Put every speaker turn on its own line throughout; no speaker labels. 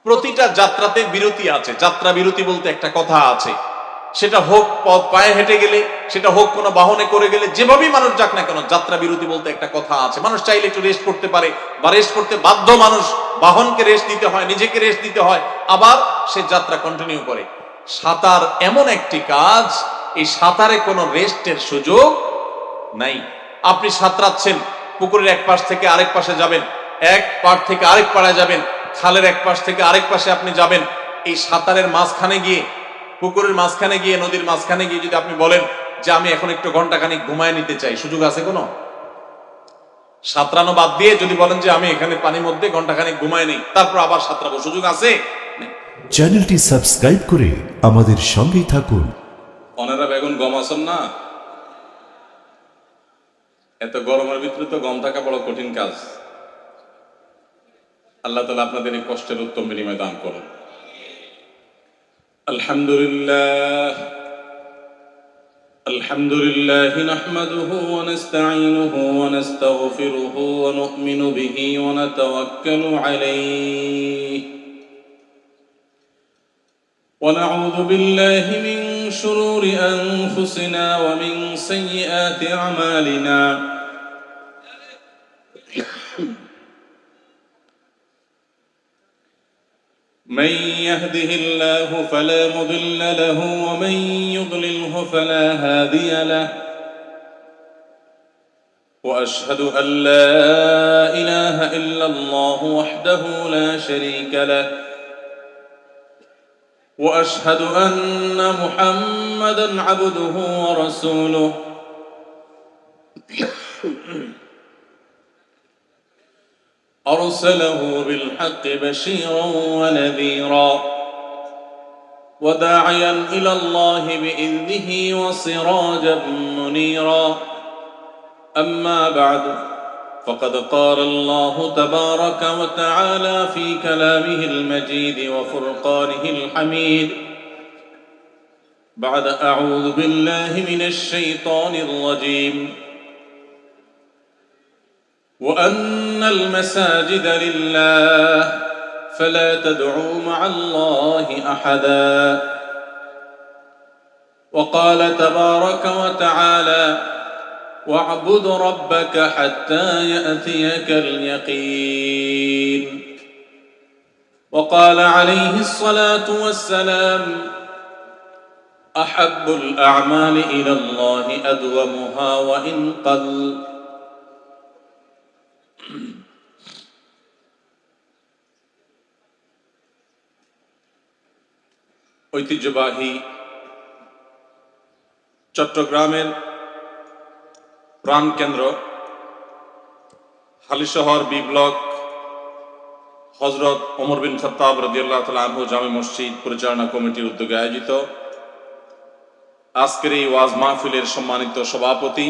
প্রতিটা যাত্রাতে বিরতি আছে। যাত্রা বিরতি বলতে একটা কথা আছে, সেটা হোক পথ পায়ে হেঁটে গেলে, সেটা হোক কোনো বাহনে করে গেলে, যেভাবেই মানুষ যাক না কেন, যাত্রা বিরতি বলতে একটা কথা আছে। মানুষ চাইলে একটু রেস্ট করতে পারে বা রেস্ট করতে বাধ্য মানুষ, বাহনকে রেস্ট দিতে হয়, নিজেকে রেস্ট দিতে হয়, আবার সে যাত্রা কন্টিনিউ করে। সাঁতার এমন একটি কাজ, এই সাঁতারে কোনো রেস্টের সুযোগ নাই। আপনি সাঁতরাচ্ছেন, পুকুরের এক পাশ থেকে আরেক পাশে যাবেন, এক পাড় থেকে আরেক পাড়ে যাবেন, খালের এক পাশ থেকে আরেক পাশে আপনি যাবেন। এই সাঁতারের মাঝখানে গিয়ে, পুকুরের মাঝখানে গিয়ে, নদীর মাঝখানে গিয়ে যদি আপনি বলেন যে আমি এখন একটু ঘন্টাখানিক ঘুমায় নিতে চাই, সুযোগ আছে কোনো? সাঁতরানো বাদ দিয়ে যদি বলেন যে আমি এখানে পানির মধ্যে ঘন্টাখানিক ঘুমায় নেই, তারপর আবার সাঁতরাবো, সুযোগ আছে?
চ্যানেলটি সাবস্ক্রাইব করে আমাদের সঙ্গেই থাকুন।
অনেরা বেগুন গম আসন না, এত গরমের ভিতরে তো গম থাকা বড় কঠিন কাজ। আল্লাহ তাআলা আপনাদের এই কষ্টের উত্তম বিনিময় দান করুন। আলহামদুলিল্লাহ আলহামদুলিল্লাহ নাহমাদুহু ওয়া নাস্তাঈনুহু ওয়া নাস্তাগফিরুহু ওয়া নু'মিনু বিহি ওয়া নাতাওয়াক্কালু আলাইহি ওয়া নাউযু বিল্লাহি মিন শুরুরি আনফুসিনা ওয়া মিন সাইয়্যাতি আমালিনা। من يهده الله فلا مضل له ومن يضلله فلا هادي له وأشهد أن لا إله إلا الله وحده لا شريك له وأشهد أن محمدا عبده ورسوله أرسله بالحق بشيرا ونذيرا وداعيا إلى الله بإذنه وسراجا منيرا. أما بعد، فقد قال الله تبارك وتعالى في كلامه المجيد وفرقانه الحميد بعد أعوذ بالله من الشيطان الرجيم: وأن المساجد لله فلا تدعوا مع الله أحدا. وقال تبارك وتعالى: واعبد ربك حتى يأتيك اليقين. وقال عليه الصلاة والسلام: أحب الأعمال إلى الله أدومها وإن قل. ঐতিহ্যবাহী চট্টগ্রামের প্রাণকেন্দ্র হালিশহর বি ব্লক হযরত ওমর বিন খাত্তাব রাদিয়াল্লাহু তাআলা আনহু জামে মসজিদ পরিচালনা কমিটির উদ্যোগে আয়োজিত আজকের এই ওয়াজ মাহফিলের সম্মানিত সভাপতি,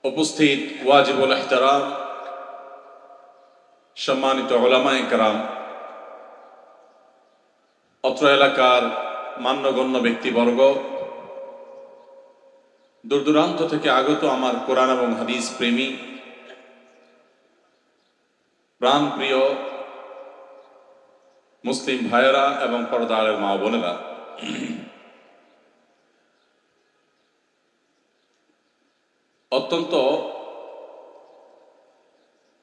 উপস্থিত ওয়াজিবুল ইহতারাম সম্মানিত উলামায়ে কেরাম, অত্র এলাকার মান্যগণ্য ব্যক্তিবর্গ, দূর দূরান্ত থেকে আগত আমার কোরআন এবং হাদিস প্রেমী প্রাণপ্রিয় মুসলিম ভাইয়েরা এবং পর্দার মা বোনেরা, অত্যন্ত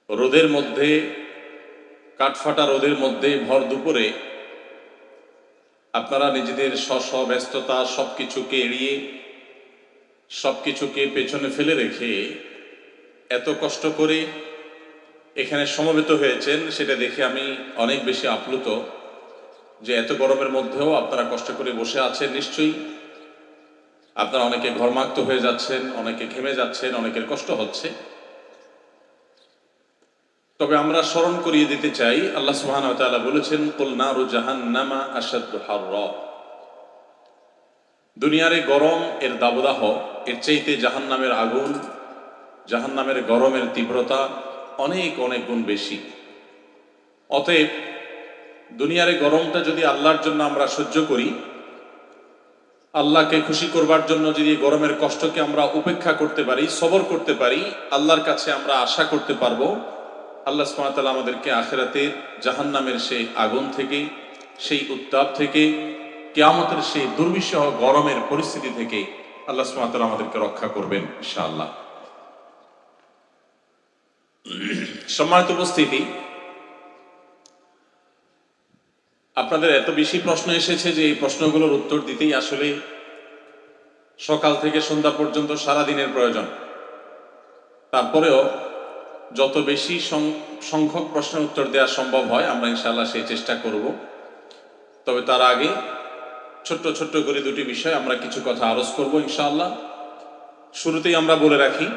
রোদের মধ্যে, কাঠফাটা রোদের মধ্যে ভর দুপুরে আপনারা নিজেদের স্ব ব্যস্ততা সবকিছুকে এড়িয়ে, সবকিছুকে পেছনে ফেলে রেখে এত কষ্ট করে এখানে সমবেত হয়েছেন, সেটা দেখে আমি অনেক বেশি আপ্লুত যে এত গরমের মধ্যেও আপনারা কষ্ট করে বসে আছেন। নিশ্চয়ই আপনারা অনেকে ঘর্মাক্ত হয়ে যাচ্ছেন, অনেকে ঘেমে যাচ্ছেন, অনেকের কষ্ট হচ্ছে। তবে আমরা স্মরণ করিয়ে দিতে চাই, আল্লাহ সুবহানাহু ওয়া তাআলা বলেছেন, কুল নারু জাহান্নামা আশাদ্দু হাররা। দুনিয়ার এই গরম, এর দাবদাহ, এর চাইতে জাহান্নামের আগুন, জাহান্নামের গরমের তীব্রতা অনেক অনেক গুণ বেশি। অতএব দুনিয়ার এই গরমটা যদি আল্লাহর জন্য আমরা সহ্য করি, আল্লাহকে খুশি করবার জন্য যদি গরমের কষ্টকে আমরা উপেক্ষা করতে পারি, সবর করতে পারি, আল্লাহর কাছে আমরা আশা করতে পারবো আল্লাহ সুবহানাহু ওয়া তাআলা আমাদেরকে আখিরাতের জাহান্নামের সেই আগুন থেকে, সেই উত্তাপ থেকে, কিয়ামতের সেই দুর্বিষহ গরমের পরিস্থিতি থেকে আল্লাহ সুবহানাহু ওয়া তাআলা আমাদেরকে রক্ষা করবেন ইনশাআল্লাহ। সম্মানিত উপস্থিতি, আপনাদের এত বেশি প্রশ্ন এসেছে যে এই প্রশ্নগুলোর উত্তর দিতেই আসলে সকাল থেকে সন্ধ্যা পর্যন্ত সারা দিনের প্রয়োজন। তারপরেও যত বেশি সংখ্যক প্রশ্নের উত্তর দেওয়া সম্ভব হয় আমরা ইনশাআল্লাহ সেই চেষ্টা করব। তবে তার আগে ছোট্ট ছোট্ট করে দুটি বিষয় আমরা কিছু কথা আলোচ করব ইনশাআল্লাহ। শুরুতেই আমরা বলে রাখি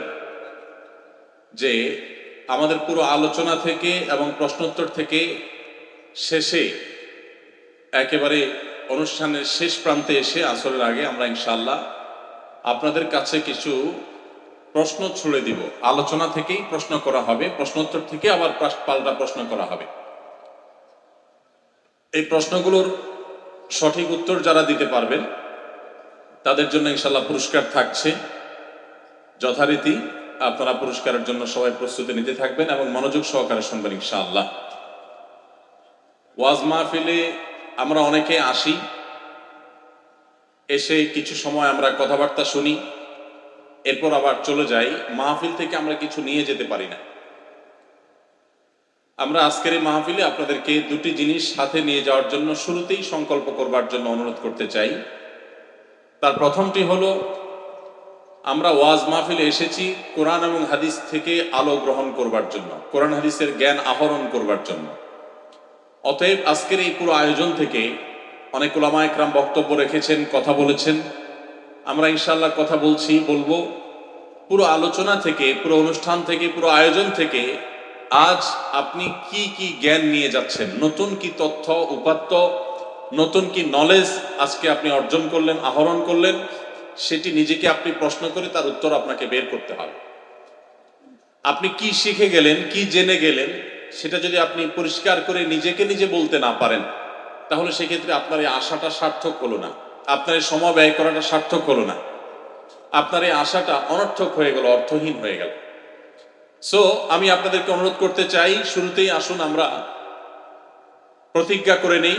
যে আমাদের পুরো আলোচনা থেকে এবং প্রশ্নোত্তর থেকে শেষে একেবারে অনুষ্ঠানের শেষ প্রান্তে এসে আসরের আগে আমরা ইনশাআল্লাহ আপনাদের কাছে কিছু প্রশ্ন ছুড়ে দিব। আলোচনা থেকেই প্রশ্ন করা হবে, প্রশ্নোত্তর থেকে আবার পাল্টা প্রশ্ন করা হবে। এই প্রশ্নগুলোর সঠিক উত্তর যারা দিতে পারবেন তাদের জন্য ইনশাআল্লাহ পুরস্কার থাকছে। যথারীতি আপনারা পুরস্কারের জন্য সবাই প্রস্তুতি নিতে থাকবেন এবং মনোযোগ সহকারে শুনবেন ইনশাআল্লাহ। ওয়াজ মাহফিলে আমরা অনেকে আসি, এসে কিছু সময় আমরা কথাবার্তা শুনি, এরপর আবার চলে যাই। মাহফিল থেকে আমরা কিছু নিয়ে যেতে পারি না। আমরা আজকের এই মাহফিলে আপনাদেরকে দুটি জিনিস সাথে নিয়ে যাওয়ার জন্য শুরুতেই সংকল্প করবার জন্য অনুরোধ করতে চাই। তার প্রথমটি হলো, আমরা ওয়াজ মাহফিলে এসেছি কোরআন এবং হাদিস থেকে আলো গ্রহণ করবার জন্য, কোরআন হাদিসের জ্ঞান আহরণ করবার জন্য। অতএব আজকের এই পুরো আয়োজন থেকে অনেক উলামা একরাম বক্তব্য রেখেছেন, কথা বলেছেন। আমরা ইনশাআল্লাহ কথা বলবো। পুরো আলোচনা থেকে, পুরো অনুষ্ঠান থেকে, পুরো আয়োজন থেকে আজ আপনি কি কি জ্ঞান নিয়ে যাচ্ছেন, নতুন কি তথ্য উপাত্ত, নতুন কি নলেজ আজকে আপনি অর্জন করলেন, আহরণ করলেন, সেটি নিজেকে আপনি প্রশ্ন করে তার উত্তর আপনাকে বের করতে হবে। আপনি কি শিখে গেলেন, কি জেনে গেলেন, সেটা যদি আপনি পরিষ্কার করে নিজেকে নিজে বলতে না পারেন তাহলে সেক্ষেত্রে আপনার এই আশাটা সার্থক হলো না, আপনার এই সময় ব্যয় করাটা সার্থক হলো না, আপনার এই আশাটা অনর্থক হয়ে গেল, অর্থহীন হয়ে গেল। সো আমি আপনাদেরকে অনুরোধ করতে চাই, শুরুতেই আসুন আমরা প্রতিজ্ঞা করে নেই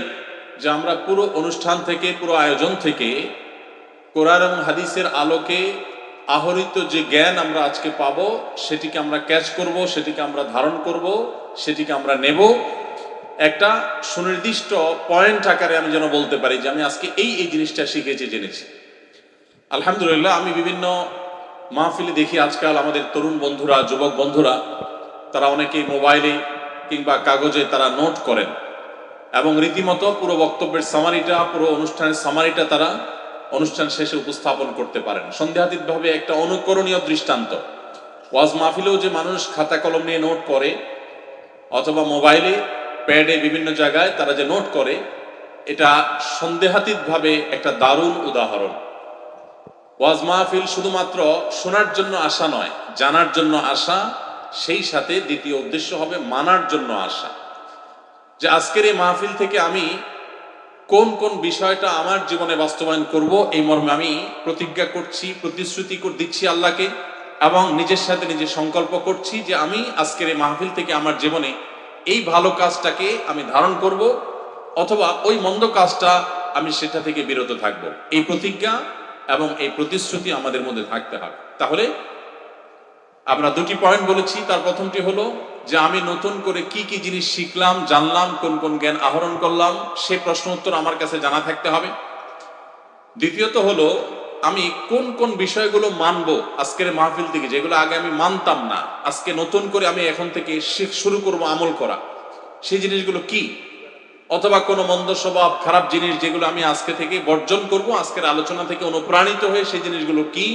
যে আমরা পুরো অনুষ্ঠান থেকে, পুরো আয়োজন থেকে কোরআন এবং হাদিসের আলোকে আহরিত যে জ্ঞান আমরা আজকে পাবো সেটিকে আমরা ক্যাচ করব, সেটিকে আমরা ধারণ করব, সেটিকে আমরা নেব। একটা সুনির্দিষ্ট পয়েন্ট আকারে আমি যেন বলতে পারি যে আমি আজকে এই জিনিসটা শিখেছি, জেনেছি। আলহামদুলিল্লাহ, আমি বিভিন্ন মাহফিলে দেখি আজকাল আমাদের তরুণ বন্ধুরা, যুবক বন্ধুরা, তারা অনেকেই মোবাইলে কিংবা কাগজে তারা নোট করেন এবং রীতিমতো পুরো বক্তব্যের সামারিটা, পুরো অনুষ্ঠানের সামারিটা তারা অনুষ্ঠান শেষে উপস্থাপন করতে পারেন। সন্দেহাতীতভাবে একটা অনুকরণীয় দৃষ্টান্ত। ওয়াজ মাহফিলেও যে মানুষ খাতা কলম নিয়ে নোট করে অথবা মোবাইলে, প্যাডে, বিভিন্ন জায়গায় তারা যে নোট করে, এটা সন্দেহাতীতভাবে একটা দারুণ উদাহরণ। ওয়াজ মাহফিল শুধুমাত্র শোনার জন্য আসা নয়, জানার জন্য আসা, সেই সাথে দ্বিতীয় উদ্দেশ্য হবে মানার জন্য আসা। যে আজকের এই মাহফিল থেকে আমি কোন কোন বিষয়টা আমার জীবনে বাস্তবায়ন করব, এই মর্মে আমি প্রতিজ্ঞা করছি, প্রতিশ্রুতি দিচ্ছি আল্লাহকে এবং নিজের সাথে নিজে সংকল্প করছি যে আমি আজকের এই মাহফিল থেকে আমার জীবনে এই ভালো কাজটাকে আমি ধারণ করব অথবা ওই মন্দ কাজটা আমি সেটা থেকে বিরত থাকব। এই প্রতিজ্ঞা এবং এই প্রতিশ্রুতি আমাদের মধ্যে থাকতে হবে। তাহলে আমরা দুটি পয়েন্ট বলেছি। তার প্রথমটি হলো যে আমি নতুন করে কি কি জিনিস শিখলাম, জানলাম, কোন কোন জ্ঞান আহরণ করলাম, সে প্রশ্ন উত্তর আমার কাছে জানা থাকতে হবে। দ্বিতীয়ত হলো আমি কোন কোন বিষয়গুলো মানবো আজকের মাহফিল থেকে, যেগুলো আগে আমি মানতাম না, আজকে নতুন করে আমি এখন থেকে শুরু করব আমল করা, সেই জিনিসগুলো কি। অথবা কোনো মন্দ স্বভাব, খারাপ জিনিস যেগুলো আমি আজকে থেকে বর্জন করব, আজকের আলোচনা থেকে অনুপ্রাণিত হয়ে সেই জিনিসগুলো কি।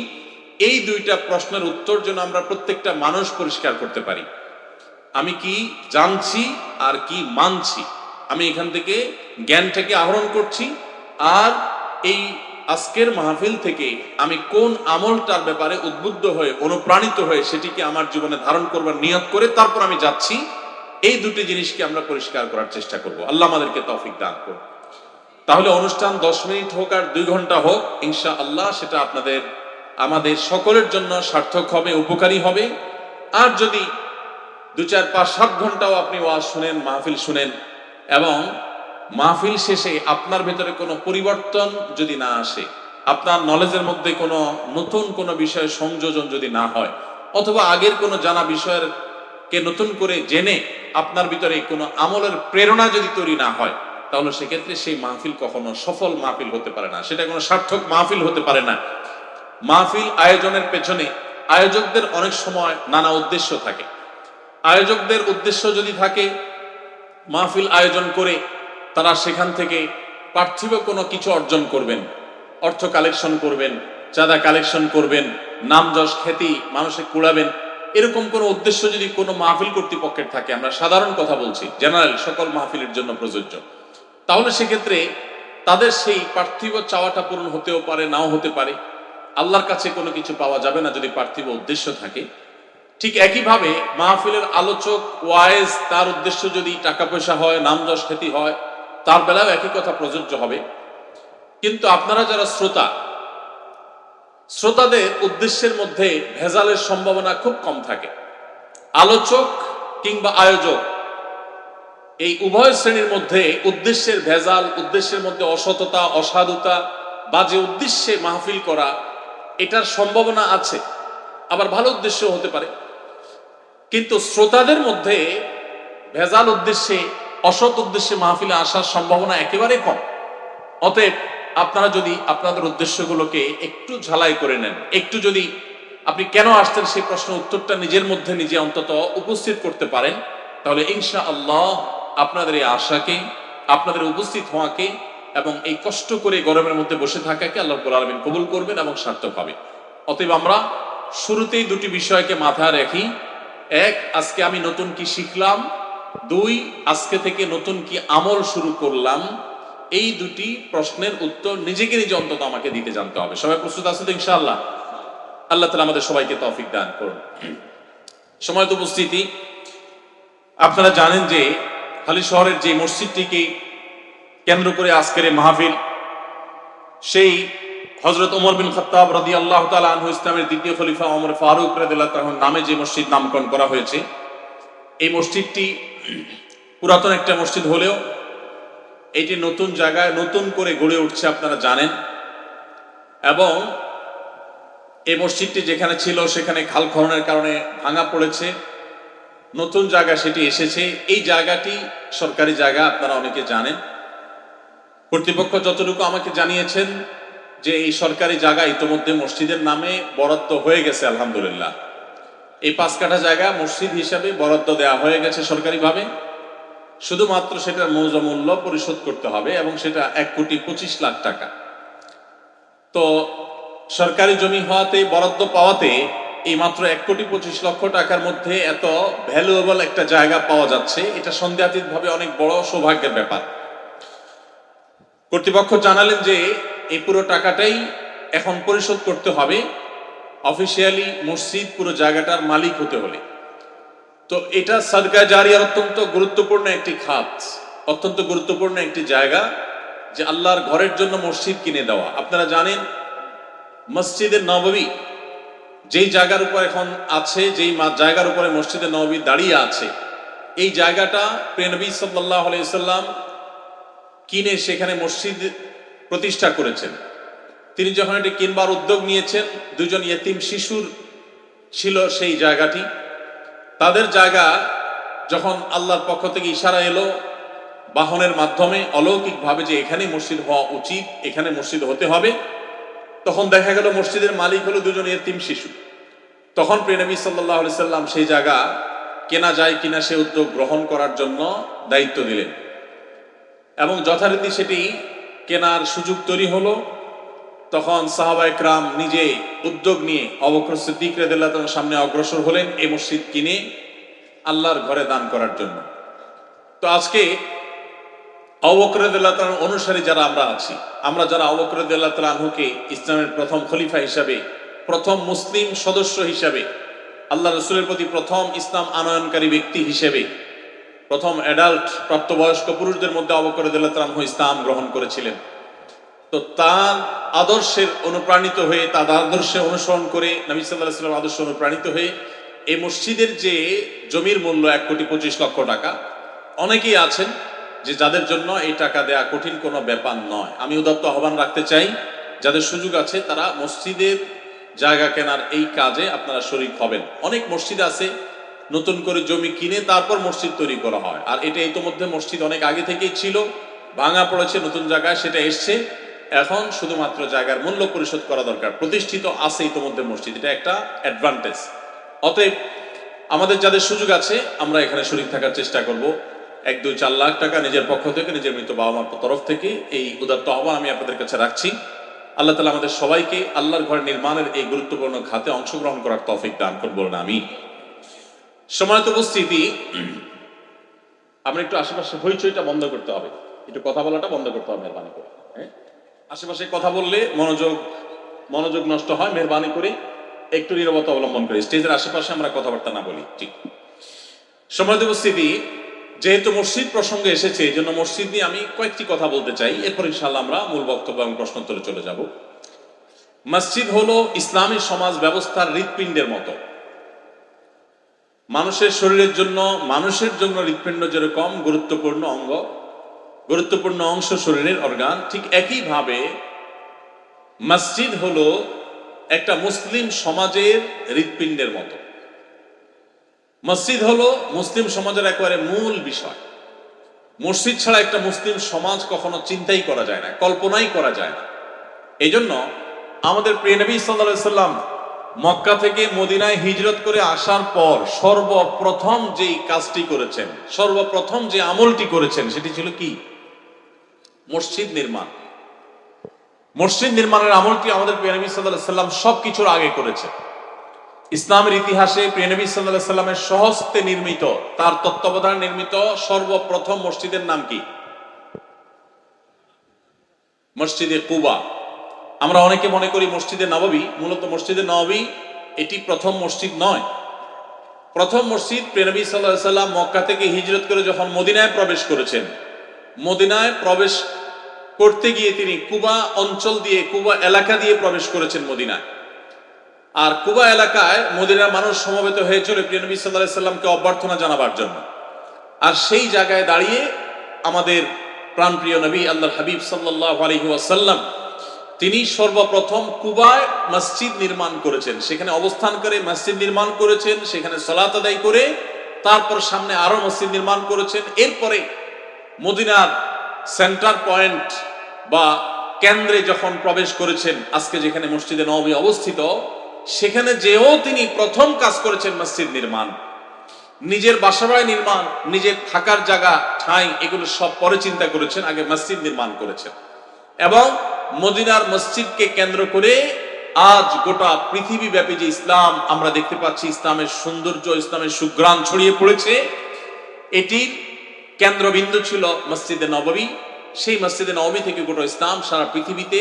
এই দুইটা প্রশ্নের উত্তর যেন আমরা প্রত্যেকটা মানুষ পরিষ্কার করতে পারি। আমি কি জানছি আর কি মানছি, আমি এখান থেকে জ্ঞানটাকে আহরণ করছি, আর এই আজকের মাহফিল থেকে আমি কোন আমলটার ব্যাপারে উদ্বুদ্ধ হয়ে, অনুপ্রাণিত হয়ে সেটিকে আমার জীবনে ধারণ করবার নিয়ত করে তারপর আমি যাচ্ছি। এই দুটি জিনিসকে আমরা পরিষ্কার করার চেষ্টা করব। আল্লাহ আমাদেরকে তৌফিক দান করুন। তাহলে অনুষ্ঠান 10 মিনিট হোক আর 2 ঘন্টা হোক, ইনশাআল্লাহ সেটা আমাদের সকলের জন্য সার্থক হবে, উপকারী হবে। আর যদি 2, 4, 5, 7 ঘন্টাও আপনি ওয়াজ শুনেন, মাহফিল শুনেন, এবং মাহফিল শেষে আপনার ভেতরে কোনো পরিবর্তন যদি না আসে, আপনার নলেজের মধ্যে কোনো নতুন কোনো বিষয় সংযোজন যদি না হয়, অথবা আগের কোনো জানা বিষয়ের কে নতুন করে জেনে আপনার ভিতরে কোনো আমলের প্রেরণা যদি তৈরি না হয়, তাহলে সেক্ষেত্রে সেই মাহফিল কখনো সফল মাহফিল হতে পারে না, সেটা কোনো সার্থক মাহফিল হতে পারে না। মাহফিল আয়োজনের পেছনে আয়োজকদের অনেক সময় নানা উদ্দেশ্য থাকে। আয়োজকদের উদ্দেশ্য যদি থাকে মাহফিল আয়োজন করে তারা সেখান থেকে পার্থিব কোনো কিছু অর্জন করবেন, অর্থ কালেকশন করবেন, চাঁদা কালেকশন করবেন, নাম যশ খ্যাতি মানুষে কুড়াবেন, এরকম কোনো উদ্দেশ্য যদি কোনো মাহফিল কর্তৃপক্ষের থাকে, আমরা সাধারণ কথা বলছি, জেনারেল সকল মাহফিলের জন্য প্রযোজ্য, তাহলে সেক্ষেত্রে তাদের সেই পার্থিব চাওয়াটা পূরণ হতেও পারে, নাও হতে পারে। আল্লাহর কাছে কোনো কিছু পাওয়া যাবে না যদি পার্থিব উদ্দেশ্য থাকে। ঠিক একইভাবে মাহফিলের আলোচক ওয়াইজ তার উদ্দেশ্য যদি টাকা পয়সা হয়, নাম যশ খ্যাতি হয়, তার বেলাও একই কথা প্রযোজ্য হবে। কিন্তু আপনারা যারা শ্রোতা, শ্রোতাদের উদ্দেশ্যের মধ্যে ভেজালের সম্ভাবনা খুব কম থাকে। আলোচক কিংবা আয়োজক এই উভয় শ্রেণীর মধ্যে উদ্দেশ্যের ভেজাল, উদ্দেশ্যের মধ্যে অসততা, অসাধুতা, বাজে উদ্দেশ্যে মাহফিল করা, এটার সম্ভাবনা আছে, আবার ভালো উদ্দেশ্য হতে পারে। কিন্তু শ্রোতাদের মধ্যে ভেজাল উদ্দেশ্যে, অসৎ উদ্দেশ্যে মাহফিলে আসার সম্ভাবনা একেবারে কম। অতএব আপনারা যদি আপনাদের উদ্দেশ্যগুলোকে একটু ঝালাই করে নেন, একটু যদি আপনি কেন আসছেন সেই প্রশ্ন উত্তরটা নিজের মধ্যে নিজে অন্তত উপস্থিত করতে পারেন, তাহলে ইনশাআল্লাহ আপনাদের এই আশাকে, আপনাদের উপস্থিত হওয়াকে এবং এই কষ্ট করে গরমের মধ্যে বসে থাকাকে আল্লাহ রাব্বুল আলামিন কবুল করবেন এবং সার্থক হবে। অতএব আমরা শুরুতেই দুটি বিষয়কে মাথায় রাখি। এক, আজকে আমি নতুন কি শিখলাম। 2, আজকে থেকে নতুন কি আমল শুরু করলাম। এই দুটি প্রশ্নের উত্তর নিজেকে নিজে অন্তত আমাকে দিতে জানতে হবে। সবাই প্রস্তুত আছে তো ইনশাআল্লাহ? আল্লাহ তাআলা আমাদের সবাইকে তৌফিক দান করুন। সময়ত উপস্থিতি, আপনারা জানেন যে হালি শহরের যে মসজিদটিকে কেন্দ্র করে আজকের এই মাহফিল, সেই হযরত ওমর বিন খাত্তাব রাদিয়াল্লাহু তাআলা আনহু, ইসলামের দ্বিতীয় খলিফা ওমর ফারুক রাদিয়াল্লাহু তাআলা নামে যে মসজিদ নামকরণ করা হয়েছে, এই মসজিদটি পুরাতন একটা মসজিদ হলেও এটি নতুন জায়গায় নতুন করে গড়ে উঠছে, আপনারা জানেন। এবং এই মসজিদটি যেখানে ছিল সেখানে খাল খননের কারণে ভাঙা পড়েছে, নতুন জায়গা সেটি এসেছে। এই জায়গাটি সরকারি জায়গা, আপনারা অনেকে জানেন। কর্তৃপক্ষ যতটুকু আমাকে জানিয়েছেন যে এই সরকারি জায়গা ইতোমধ্যে মসজিদের নামে বরাদ্দ হয়ে গেছে, আলহামদুলিল্লাহ। এই 5 কাঠা জায়গা মসজিদ হিসাবে বরাদ্দ দেওয়া হয়ে গেছে সরকারিভাবে। শুধুমাত্র সেটার মৌজা মূল্য পরিশোধ করতে হবে, এবং সেটা 1,25,00,000 টাকা। তো সরকারি জমি হওয়াতে, বরাদ্দ পাওয়াতে এই মাত্র 1,25,00,000 টাকার মধ্যে এত ভ্যালুয়েবল একটা জায়গা পাওয়া যাচ্ছে, এটা সন্দেহাতীতভাবে অনেক বড় সৌভাগ্যের ব্যাপার। কর্তৃপক্ষ জানালেন যে এই পুরো টাকাটাই এখন পরিশোধ করতে হবে অফিসিয়ালি মসজিদ পুরো জায়গাটার মালিক হতে হলে। তো এটা সাদকা জারিয়ার অত্যন্ত গুরুত্বপূর্ণ একটি খাত, অত্যন্ত গুরুত্বপূর্ণ একটি জায়গা, যে আল্লাহর ঘরের জন্য মসজিদ কিনে দেওয়া। আপনারা জানেন মসজিদে নববী যেই জায়গার উপর এখন আছে, যেই জায়গার উপরে মসজিদে নববী দাঁড়িয়ে আছে, এই জায়গাটা প্রিয় নবী সাল্লাল্লাহু আলাইহি ওয়াসাল্লাম কিনে সেখানে মসজিদ প্রতিষ্ঠা করেছেন। তিনি যখন এটি কিনবার উদ্যোগ নিয়েছেন, 2 ইয়েতিম শিশুর ছিল সেই জায়গাটি। তাদের জায়গা যখন আল্লাহর পক্ষ থেকে ইশারা এলো বাহনের মাধ্যমে অলৌকিকভাবে যে এখানে মসজিদ হওয়া উচিত, এখানে মসজিদ হতে হবে, তখন দেখা গেল মসজিদের মালিক হলো 2 ইয়েতিম শিশু। তখন প্রিয় নবী সাল্লাল্লাহু আলাইহি সাল্লাম সেই জায়গা কেনা যায় কিনা সে উদ্যোগ গ্রহণ করার জন্য দায়িত্ব দিলেন, এবং যথারীতি সেটি কেনার সুযোগ তৈরি হলো। তখন সাহাবায়ে কেরাম নিজে উদ্যোগ নিয়ে আবু বকর সিদ্দিক রাদিয়াল্লাহু তাআলার সামনে অগ্রসর হলেন এই মসজিদ কিনে আল্লাহর ঘরে দান করার জন্য। তো আজকে আবু বকর রাদিয়াল্লাহু তাআলার অনুসারী যারা আমরা আছি, আমরা যারা আবু বকর রাদিয়াল্লাহু তাআলা আনহুকে ইসলামের প্রথম খলিফা হিসাবে, প্রথম মুসলিম সদস্য হিসাবে, আল্লাহ রাসূলের প্রতি প্রথম ইসলাম আনয়নকারী ব্যক্তি হিসেবে, প্রথম অ্যাডাল্ট প্রাপ্তবয়স্ক পুরুষদের মধ্যে আবু বকর রাদিয়াল্লাহু তাআলা আনহু ইসলাম গ্রহণ করেছিলেন। তো তার আদর্শের অনুপ্রাণিত হয়ে, তার আদর্শে অনুসরণ করে, নবী সাল্লাল্লাহু আলাইহি ওয়াসাল্লাম আদর্শে অনুপ্রাণিত হয়ে এই মসজিদের যে জমির মূল্য 1,25,00,000 টাকা, অনেকেই আছেন যে যাদের জন্য এই টাকা দেয়া কঠিন কোনো ব্যাপার নয়। আমি উদাত্ত আহ্বান রাখতে চাই, যাদের সুযোগ আছে তারা মসজিদের জায়গা কেনার এই কাজে আপনারা শরীক হবেন। অনেক মসজিদ আছে নতুন করে জমি কিনে তারপর মসজিদ তৈরি করা হয়, আর এটা ইতোমধ্যে মসজিদ অনেক আগে থেকেই ছিল, ভাঙা পড়েছে, নতুন জায়গায় সেটা এসছে, এখন শুধুমাত্র জায়গার মূল্য পরিশোধ করা দরকার। প্রতিষ্ঠিত আছে ইতোমধ্যে মসজিদ, এটা একটা অ্যাডভান্টেজ। অতএব আমাদের যাদের সুযোগ আছে আমরা এখানে শরীক থাকার চেষ্টা করব। 1-2-4 লাখ টাকা নিজের পক্ষ থেকে, নিজের মৃত বাবা মার তরফ থেকে এই উদাত্ত আহ্বান আমি আপনাদের কাছে রাখছি। আল্লাহ তাআলা আমাদের সবাইকে আল্লাহর ঘর নির্মাণের এই গুরুত্বপূর্ণ খাতে অংশগ্রহণ করার তৌফিক দান করুন, বলুন আমিন। সম্মানিত উপস্থিতি, আমরা একটু আশেপাশে হইচইটা বন্ধ করতে হবে, একটু কথা বলাটা বন্ধ করতে হবে মেহরবানি করে। হ্যাঁ, আশেপাশে কথা বললে মনোযোগ নষ্ট হয়, মেহরবানি করে একটু নীরবতা অবলম্বন করি, স্টেজের আশেপাশে আমরা কথাবার্তা না বলি। ঠিক। সম্মানিত উপস্থিতি, যেহেতু মসজিদ প্রসঙ্গে এসেছে এই জন্য মসজিদ নিয়ে আমি কয়েকটি কথা বলতে চাই, এরপর ইনশাআল্লাহ আমরা মূল বক্তব্য এবং প্রশ্নোত্তরে চলে যাব। মসজিদ হলো ইসলামী সমাজ ব্যবস্থার হৃৎপিণ্ডের মতো। মানুষের শরীরের জন্য, মানুষের জন্য হৃৎপিণ্ড যেরকম গুরুত্বপূর্ণ অংশ শরীরের অর্গান, ঠিক একইভাবে মসজিদ হলো একটা মুসলিম সমাজের হৃৎপিণ্ডের মতো। মসজিদ হলো মুসলিম সমাজের একেবারে মূল বিষয়। মসজিদ ছাড়া একটা মুসলিম সমাজ কখনো চিন্তাই করা যায় না, কল্পনাই করা যায় না। এই জন্য আমাদের প্রিয় নবী সাল্লাল্লাহু আলাইহি সাল্লাম মক্কা থেকে মদিনায় হিজরত করে আসার পর সর্বপ্রথম যেই কাজটি করেছেন, সর্বপ্রথম যে আমলটি করেছেন সেটি ছিল কি? মসজিদ নির্মাণ। মসজিদ নির্মাণের আমলটি আমাদের প্রিয় নবী সাল্লাল্লাহু আলাইহি সাল্লাম সবকিছুর আগে করেছেন। ইসলামের ইতিহাসে প্রিয় নবী সাল্লাল্লাহু আলাইহি সাল্লামের স্বহস্তে নির্মিত, তার তত্ত্বাবধানে নির্মিত সর্বপ্রথম মসজিদের নাম কি? মসজিদে কুবা। আমরা অনেকে মনে করি মসজিদে নববী, মূলত মসজিদে নববী এটি প্রথম মসজিদ নয়। প্রথম মসজিদ প্রিয় নবী সাল্লাল্লাহু আলাইহি সাল্লাম মক্কা থেকে হিজরত করে যখন মদিনায় প্রবেশ করেছেন, মদিনায় প্রবেশ করতে গিয়ে তিনি কুবা অঞ্চল দিয়ে, কুবা এলাকা দিয়ে প্রবেশ করেছেন মদিনায়। আর কুবা এলাকায় মদিনার মানুষ সমবেত হয়েছিল প্রিয় নবী সাল্লাল্লাহু আলাইহি সাল্লামকে অভ্যর্থনা জানাবার জন্য। আর সেই জায়গায় দাঁড়িয়ে আমাদের প্রাণপ্রিয় নবী আল্লাহর হাবিব সাল্লাল্লাহু আলাইহি ওয়াসাল্লাম তিনি সর্বপ্রথম কুবায় মসজিদ নির্মাণ করেছেন, সেখানে অবস্থান করে মসজিদ নির্মাণ করেছেন, সেখানে সালাত আদায় করে তারপর সামনে আরো মসজিদ নির্মাণ করেছেন। এরপরে মদিনার সেন্টার পয়েন্ট বা কেন্দ্রে যখন প্রবেশ করেছেন, আজকে যেখানে মসজিদে নববী অবস্থিত, সেখানে যেও তিনি প্রথম কাজ করেছেন মসজিদ নির্মাণ। নিজের বাসাবাড়ি নির্মাণ, নিজের থাকার জায়গা, ঠাঁই, এগুলো সব পরে চিন্তা করেছেন, আগে মসজিদ নির্মাণ করেছেন। এবং মদিনার মসজিদকে কেন্দ্র করে আজ গোটা পৃথিবী ব্যাপী যে ইসলাম আমরা দেখতে পাচ্ছি, ইসলামের সৌন্দর্য, ইসলামের সুঘ্রাণ ছড়িয়ে পড়েছে, এটির কেন্দ্রবিন্দু ছিল মসজিদে নববী। সেই মসজিদে নববী থেকে গোটা ইসলাম সারা পৃথিবীতে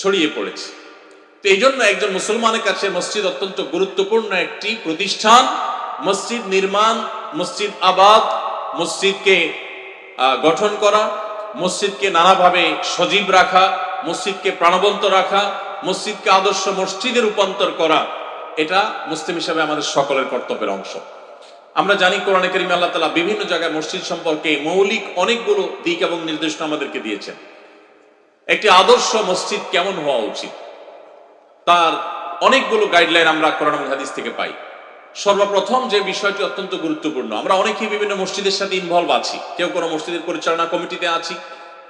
ছড়িয়ে পড়েছে। তো এই জন্য একজন মুসলমানের কাছে মসজিদ অত্যন্ত গুরুত্বপূর্ণ একটি প্রতিষ্ঠান। মসজিদ নির্মাণ, মসজিদ আবাদ, মসজিদকে গঠন করা, মসজিদকে নানাভাবে সজীব রাখা, মসজিদকে প্রাণবন্ত রাখা, মসজিদকে আদর্শ মসজিদে রূপান্তর করা, এটা মুসলিম হিসাবে আমাদের সকলের কর্তব্যের অংশ। আমরা জানি কোরআনে কারিমে আল্লাহ তাআলা বিভিন্ন জায়গায় মসজিদ সম্পর্কে মৌলিক অনেকগুলো দিক এবং নির্দেশনা আমাদেরকে দিয়েছেন। একটি আদর্শ মসজিদ কেমন হওয়া উচিত তার অনেকগুলো গাইডলাইন আমরা কোরআন এবং হাদিস থেকে পাই। সর্বপ্রথম যে বিষয়টি অত্যন্ত গুরুত্বপূর্ণ, আমরা অনেকেই বিভিন্ন মসজিদের সাথে ইনভলভ আছি, কেউ কোনো মসজিদের পরিচালনা কমিটিতে আছি,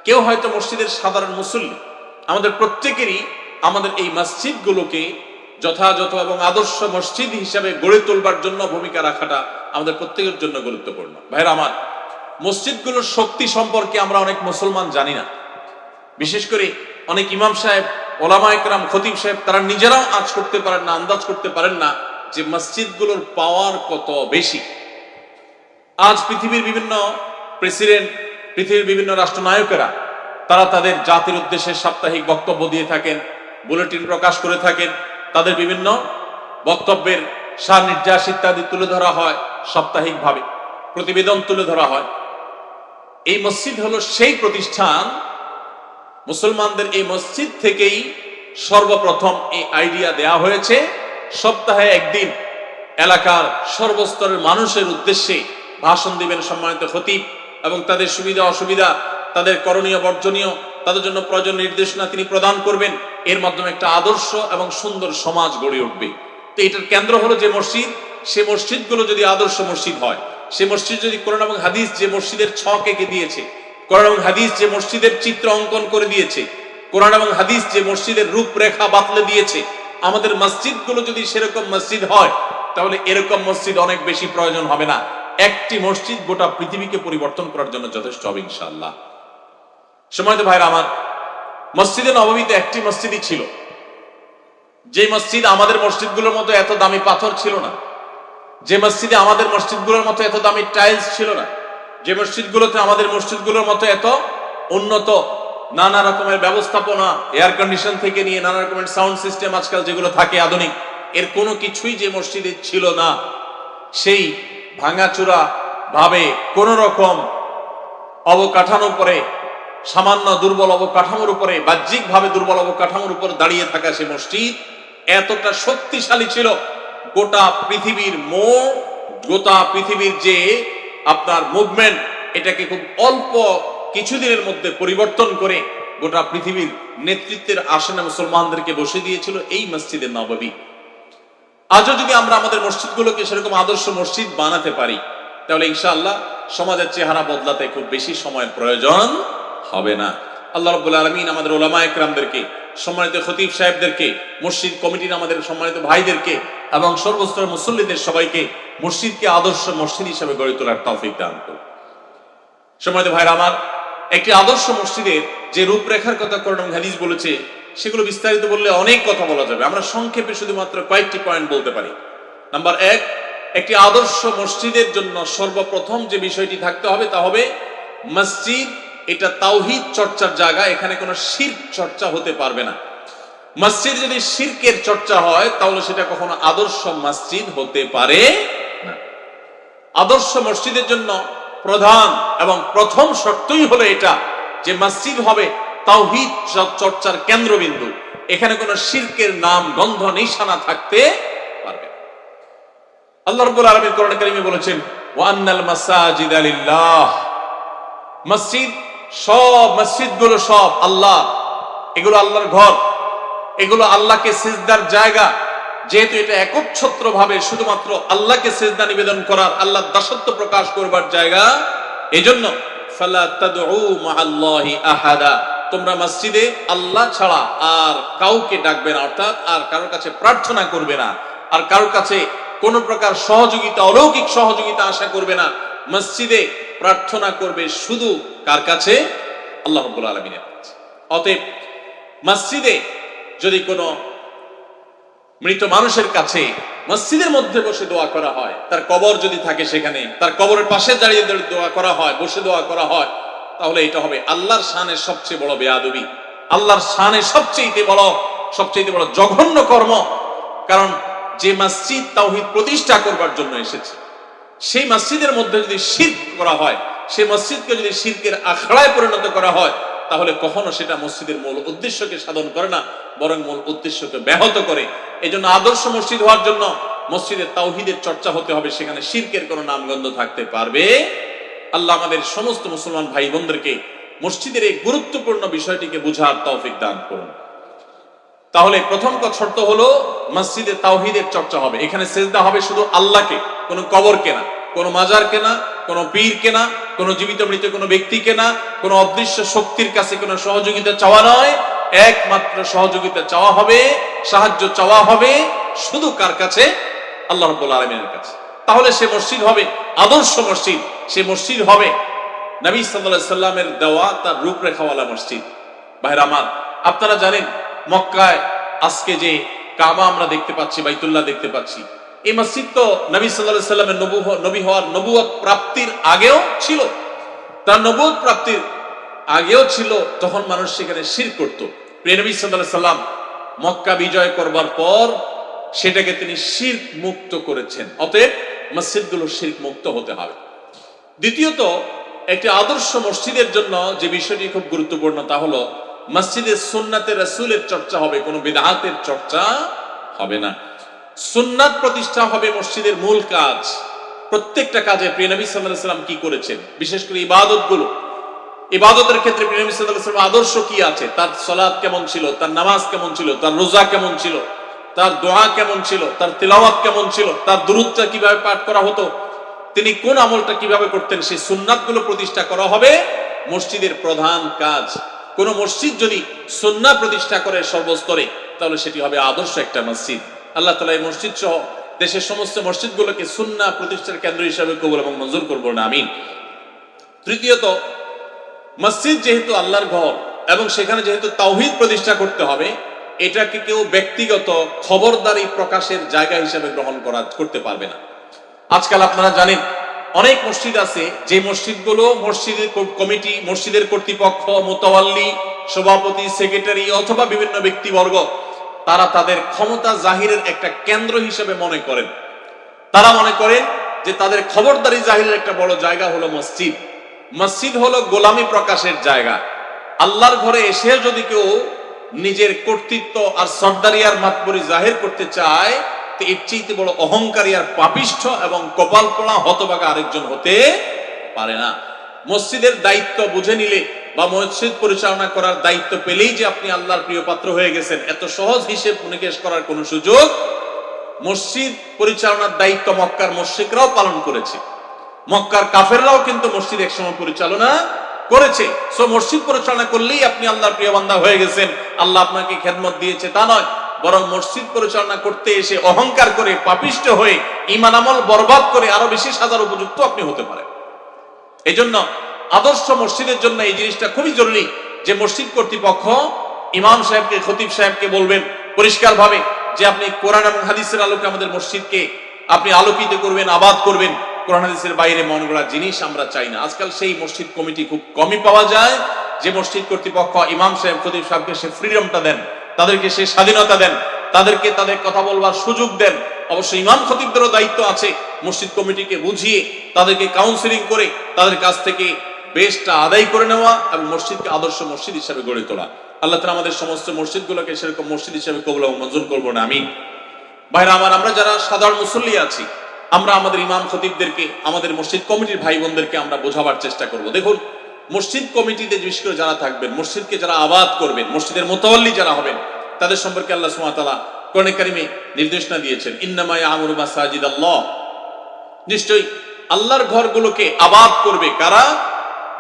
কেউ হয়তো মসজিদের সাধারণ মুসল্লি। আমাদের প্রত্যেকেরই আমাদের এই মসজিদগুলোকে যথাযথ এবং আদর্শ মসজিদ হিসাবে গড়ে তোলবার জন্য ভূমিকা রাখাটা আমাদের প্রত্যেকের জন্য গুরুত্বপূর্ণ। ভাইরা আমার, মসজিদগুলোর শক্তি সম্পর্কে আমরা অনেক মুসলমান জানি না। বিশেষ করে অনেক ইমাম সাহেব, ওলামা একরাম, খতিব সাহেব, তারা নিজেরাও আঁচ করতে পারেন না, আন্দাজ করতে পারেন না যে মসজিদগুলোর পাওয়ার কত বেশি। আজ পৃথিবীর বিভিন্ন প্রেসিডেন্ট, পৃথিবীর বিভিন্ন রাষ্ট্রনায়কেরা তারা তাদের জাতির উদ্দেশ্যে সাপ্তাহিক বক্তব্য দিয়ে থাকেন, বুলেটিন প্রকাশ করে থাকেন, তাদের বিভিন্ন বক্তব্যের সার নির্যাস ইত্যাদি তুলে ধরা হয়, সাপ্তাহিকভাবে প্রতিবেদন তুলে ধরা হয়। এই মসজিদ হলো সেই প্রতিষ্ঠান, মুসলমানদের এই মসজিদ থেকেই সর্বপ্রথম এই আইডিয়া দেয়া হয়েছে সপ্তাহে একদিন এলাকার সর্বস্তরের মানুষের উদ্দেশ্যে ভাষণ দিবেন সম্মানিত খতিব, এবং তাদের সুবিধা অসুবিধা, তাদের করণীয় বর্জনীয়, তাদের জন্য প্রয়োজন নির্দেশনা তিনি প্রদান করবেন। এর মাধ্যমে একটা আদর্শ এবং সুন্দর সমাজ গড়ে উঠবে। তো এটার কেন্দ্র হলো যে মসজিদ, সে মসজিদগুলো যদি আদর্শ মসজিদ হয়, সে মসজিদ যদি কোরআন এবং হাদিস যে মসজিদের ছক এঁকে দিয়েছে, কোরআন এবং হাদিস যে মসজিদের চিত্র অঙ্কন করে দিয়েছে, কোরআন এবং হাদিস যে মসজিদের রূপরেখা বাতলে দিয়েছে, আমাদের মসজিদগুলো যদি সেরকম মসজিদ হয়, তাহলে এরকম মসজিদ অনেক বেশি প্রয়োজন হবে না। একটি মসজিদ গোটা পৃথিবীকে পরিবর্তন করার জন্য যথেষ্ট হবে ইনশাআল্লাহ। সময়ত ভাইরা আমার, মসজিদে নববীতে একটি মসজিদই ছিল, যে মসজিদ আমাদের মসজিদগুলোর মতো এত দামি পাথর ছিল না, যে মসজিদে আমাদের মসজিদগুলোর মতো এত দামি টাইলস ছিল না, যে মসজিদগুলোতে আমাদের মসজিদগুলোর মতো এত উন্নত নানা রকমের ব্যবস্থাপনা, এয়ার কন্ডিশন থেকে নিয়ে নানা রকমের সাউন্ড সিস্টেম আজকাল যেগুলো থাকে আধুনিক, এর কোনো কিছুই যে মসজিদে ছিল না, সেই ভাঙাচোরা ভাবে কোন রকম অবকাঠামোর উপরে, সামান্য দুর্বল অবকাঠামোর উপরে, বাহ্যিক ভাবে দুর্বল অবকাঠামোর উপর দাঁড়িয়ে থাকা সে মসজিদ এতটা শক্তিশালী ছিল, গোটা পৃথিবীর গোটা পৃথিবীর যে আপনার মুভমেন্ট, এটাকে খুব অল্প কিছুদিনের মধ্যে পরিবর্তন করে গোটা পৃথিবীর নেতৃত্বের আসনে মুসলমানদেরকে বসে দিয়েছিল এই মসজিদে নববী। আজও যদি আমরা আমাদের মসজিদগুলোকে সেরকম আদর্শ মসজিদ বানাতে পারি, তাহলে ইনশাআল্লাহ সমাজের চেহারা বদলাতে খুব বেশি সময়ের প্রয়োজন হবে না। আল্লাহ রাব্বুল আলামিন আমাদের উলামা ইকরামদেরকে, সম্মানিত খতিব সাহেবদেরকে, মসজিদ কমিটির আমাদের সম্মানিত ভাইদেরকে এবং সর্বস্তরের মুসল্লিদের সবাইকে মসজিদকে আদর্শ মসজিদ হিসেবে গড়ে তোলার তৌফিক দান করুন। সম্মানিত ভাইরা আমার, একটি আদর্শ মসজিদের যে রূপরেখার কথা কোরআন এবং হাদিস বলেছে, সেগুলো বিস্তারিত বললে অনেক কথা বলা যাবে। আমরা সংক্ষেপে শুধুমাত্র কয়েকটি পয়েন্ট বলতে পারি। নাম্বার এক, একটি আদর্শ মসজিদের জন্য সর্বপ্রথম যে বিষয়টি থাকতে হবে তা হবে মসজিদ এটা তাওহীদ চর্চার জায়গা, এখানে কোনো শিরক চর্চা হতে পারবে না। মসজিদ যদি শিরকের চর্চা হয়, তাহলে সেটা কখনো আদর্শ মসজিদ হতে পারে না। আদর্শ মসজিদের জন্য প্রধান এবং প্রথম শর্তই হলো এটা যে মসজিদ হবে তাওহীদ চর্চার কেন্দ্রবিন্দু, এখানে কোনো শিরকের নাম গন্ধ নিশানা থাকতে পারবে না। আল্লাহ রাব্বুল আলামিন কোরআন কারীমে বলেছেন, ওয়া আন্নাল মাসাজিদা লিল্লাহ, মসজিদ সব মসজিদগুলো সব আল্লাহ, এগুলো আল্লাহর ঘর, এগুলো আল্লাহকে সিজদার জায়গা। যেহেতু এটা একচ্ছত্র ভাবে শুধুমাত্র আল্লাহকে সিজদা নিবেদন করার, আল্লাহর দাসত্ব প্রকাশ করবার জায়গা, এজন্য ফালা তাদউ মাআল্লাহি আহাদা, তোমরা মসজিদে আল্লাহ ছাড়া আর কাউকে ডাকবে না, অর্থাৎ আর কারোর কাছে প্রার্থনা করবে না, আর কারোর কাছে কোন প্রকার সহযোগিতা, অলৌকিক সহযোগিতা আশা করবে না। মসজিদে প্রার্থনা করবে শুধু কার কাছে? আল্লাহ রাব্বুল আলামিনের কাছে। অতএব মসজিদে যদি কোনো মৃত মানুষের কাছে মসজিদের মধ্যে বসে দোয়া করা হয়, তার কবর যদি থাকে সেখানে, তার কবরের পাশে দাঁড়িয়ে দোয়া করা হয়, বসে দোয়া করা হয়, তাহলে এটা হবে আল্লাহর শানের সবচেয়ে বড় বেয়াদবি, আল্লাহর শানের সবচেয়ে বড় জঘন্য কর্ম। কারণ যে মসজিদ তাওহীদ প্রতিষ্ঠা করবার জন্য এসেছে, সেই মসজিদের মধ্যে যদি শিরক করা হয়, সেই মসজিদকে যদি শিরকের আখড়ায় পরিণত করা হয়, তাহলে কখনো সেটা মসজিদের মূল উদ্দেশ্যকে সাধন করে না, বরং মূল উদ্দেশ্যকে ব্যাহত করে। এজন্য আদর্শ মসজিদ হওয়ার জন্য মসজিদের তাওহীদের চর্চা হতে হবে, সেখানে শিরকের কোনো নামগন্ধ থাকতে পারবে। আল্লাহ আমাদের সমস্ত মুসলমান ভাই বোনদেরকে মসজিদের এই গুরুত্বপূর্ণ বিষয়টিকে বুঝার তৌফিক দান করুন। তাহলে প্রথম শর্ত হলো মসজিদে তাওহীদের চর্চা হবে, এখানে সিজদা হবে শুধু আল্লাহকে, কোনো কবরকে না, কোনো মাজারকে না, কোনো পীরকে না, কোনো জীবিত মৃত কোনো ব্যক্তিকে না, কোনো অদৃশ্য শক্তির কাছে কোনো সহযোগিতা চাওয়া নয়। একমাত্র সহযোগিতা চাওয়া হবে, সাহায্য চাওয়া হবে শুধু কার কাছে? আল্লাহ রাব্বুল আলামিনের কাছে। তাহলে সে মসজিদ হবে আদর্শ মসজিদ, সে মসজিদ হবে নবী সাল্লাল্লাহু আলাইহি সাল্লামের দেওয়া তার রূপরেখাওয়ালা মসজিদ। ভাইরা আমার, আপনারা জানেন মক্কায় আজকে যে কাবা আমরা দেখতে পাচ্ছি, বাইতুল্লাহ দেখতে পাচ্ছি, এই মসজিদ তো নবী সাল্লাল্লাহু আলাইহি সাল্লামের নবী হওয়ার নবুয়ত প্রাপ্তির আগেও ছিল। তার নবুয়ত প্রাপ্তির আগেও ছিল, তখন মানুষ সেখানে শিরক করত। প্রিয় নবী সাল্লাল্লাহু আলাইহি সাল্লাম মক্কা বিজয় করবার পর সেটাকে তিনি শিরক মুক্ত করেছেন। অতএব মসজিদগুলো শিরক মুক্ত হতে হবে। দ্বিতীয়ত, একটি আদর্শ মসজিদের জন্য যে বিষয়টি খুব গুরুত্বপূর্ণ তা হলো মসজিদে সুন্নাতে রাসূলের চর্চা হবে, কোনো বিদআতের চর্চা হবে না। সুন্নাত প্রতিষ্ঠা হবে মসজিদের মূল কাজ। প্রত্যেকটা কাজে প্রিয় নবী সাল্লাল্লাহু আলাইহি ওয়াসাল্লাম কি করেছেন, বিশেষ করে ইবাদতগুলো, ইবাদতের ক্ষেত্রে প্রিয় নবী সাল্লাল্লাহু আলাইহি ওয়াসাল্লাম আদর্শ কি আছে, তার সালাত কেমন ছিল, তার নামাজ কেমন ছিল, তার রোজা কেমন ছিল, তার দোয়া কেমন ছিল, তার তিলাওয়াত কেমন ছিল, তার দুরূদটা কিভাবে পাঠ করা হতো, তিনি কোন আমলটা কিভাবে করতেন, সেই সুন্নাতগুলো প্রতিষ্ঠা করা হবে মসজিদের প্রধান কাজ। কোন মসজিদ যদি সুন্নাহ প্রতিষ্ঠা করে সর্বস্তরে, তাহলে সেটি হবে আদর্শ একটা মসজিদ। আল্লাহ তাআলা এই মসজিদ সহ দেশের সমস্ত মসজিদগুলোকে সুন্নাহ প্রতিষ্ঠার কেন্দ্র হিসেবে কবুল এবং মঞ্জুর করবো না, আমিন। তৃতীয়ত, মসজিদ যেহেতু আল্লাহর ঘর এবং সেখানে যেহেতু তাওহীদ প্রতিষ্ঠা করতে হবে, এটাকে কেউ ব্যক্তিগত খবরদারি প্রকাশের জায়গা হিসেবে গ্রহণ করতে পারবে না। আজকাল আপনারা জানেন অনেক মসজিদ আছে যে মসজিদগুলো মসজিদের কমিটি, মসজিদের কর্তৃপক্ষ, মুতাওয়াল্লি, সভাপতি, সেক্রেটারি অথবা বিভিন্ন ব্যক্তিবর্গ, তারা তাদের ক্ষমতা জাহিরের একটা কেন্দ্র হিসেবে মনে করেন। তারা মনে করেন যে তাদের খবরদারি জাহিরের একটা বড় জায়গা হলো মসজিদ। মসজিদ হলো গোলামি প্রকাশের জায়গা। আল্লাহর ঘরে এসে যদি কেউ নিজের কর্তৃত্ব আর সর্দারি আর মাতবরি জাহির করতে চায়, তো এর চেয়ে বড় অহংকারী আর পাপিষ্ঠ এবং কপাল পোড়া হতভাগা আরেকজন হতে পারে না। মসজিদের দায়িত্ব বুঝে নিলে বা মসজিদ পরিচালনা করার দায়িত্ব পেলেই যে আপনি আল্লাহর প্রিয় পাত্র হয়ে গেছেন, এত সহজ হিসেব নিকেশ করার কোন সুযোগ। মসজিদ পরিচালনার দায়িত্ব মক্কার মুশরিকরাও পালন করেছে, মক্কার কাফেররাও কিন্তু মসজিদ একসময় পরিচালনা করেছে। সো মসজিদ পরিচালনা করলেই আপনি আল্লাহর প্রিয় বান্দা হয়ে গেছেন, আল্লাহ আপনাকে খেদমত দিয়েছে তা নয়, বরং মসজিদ পরিচালনা করতে এসে অহংকার করে পাপিষ্ঠ হয়ে ঈমান আমল বরবাদ করে আরো বেশি সাজার উপযুক্ত আপনি হতে পারেন। এই জন্য আদর্শ মসজিদের জন্য এই জিনিসটা খুবই জরুরি যে মসজিদ কর্তৃপক্ষ ইমাম সাহেবকে, খতিব সাহেবকে বলবেন পরিষ্কার ভাবে যে আপনি কোরআন এবং হাদিসের আলোকে আমাদের মসজিদকে আপনি আলোকিত করবেন, আবাদ করবেন। কোরআন হাদিসের বাইরে মন গড়া জিনিস আমরা চাই না। আজকাল সেই মসজিদ কমিটি খুব কমই পাওয়া যায় যে মসজিদ কর্তৃপক্ষ ইমাম সাহেব, খতিব সাহেবকে সে ফ্রিডমটা দেন, তাদেরকে সে স্বাধীনতা দেন, তাদেরকে তাদের কথা বলবার সুযোগ দেন। অবশ্যই ইমাম খতিবদেরও দায়িত্ব আছে মসজিদ কমিটিকে বুঝিয়ে তাদেরকে কাউন্সিলিং করে তাদের কাছ থেকে বেশটা আদায় করে নেওয়া এবং মসজিদকে আদর্শ মসজিদ হিসেবে গড়ে তোলা। আল্লাহ তাআলা আমাদের সমস্ত মসজিদগুলোকে সেরকম মসজিদ হিসেবে কবুল এবং মঞ্জুর করবো না, আমিন। ভাইরা আমার, আমরা যারা সাধারণ মুসল্লি আছি, আমরা আমাদের ইমাম খতিবদেরকে, আমাদের মসজিদ কমিটির ভাই বোনদেরকে আমরা বোঝাবার চেষ্টা করব। দেখুন, মসজিদ কমিটিতে বিশেষ করে যারা থাকবেন, মসজিদকে যারা আবাদ করবেন, মসজিদের মুতাওয়াল্লি যারা হবেন, তাদের সম্পর্কে আল্লাহ সুবহানাহু ওয়া তাআলা কোরআনে কারিমে নির্দেশনা দিয়েছেন, ইন্নামা ইয়ামুরু মাসাজিদাল্লাহ, নিশ্চয়ই আল্লাহর ঘরগুলোকে আবাদ করবে কারা?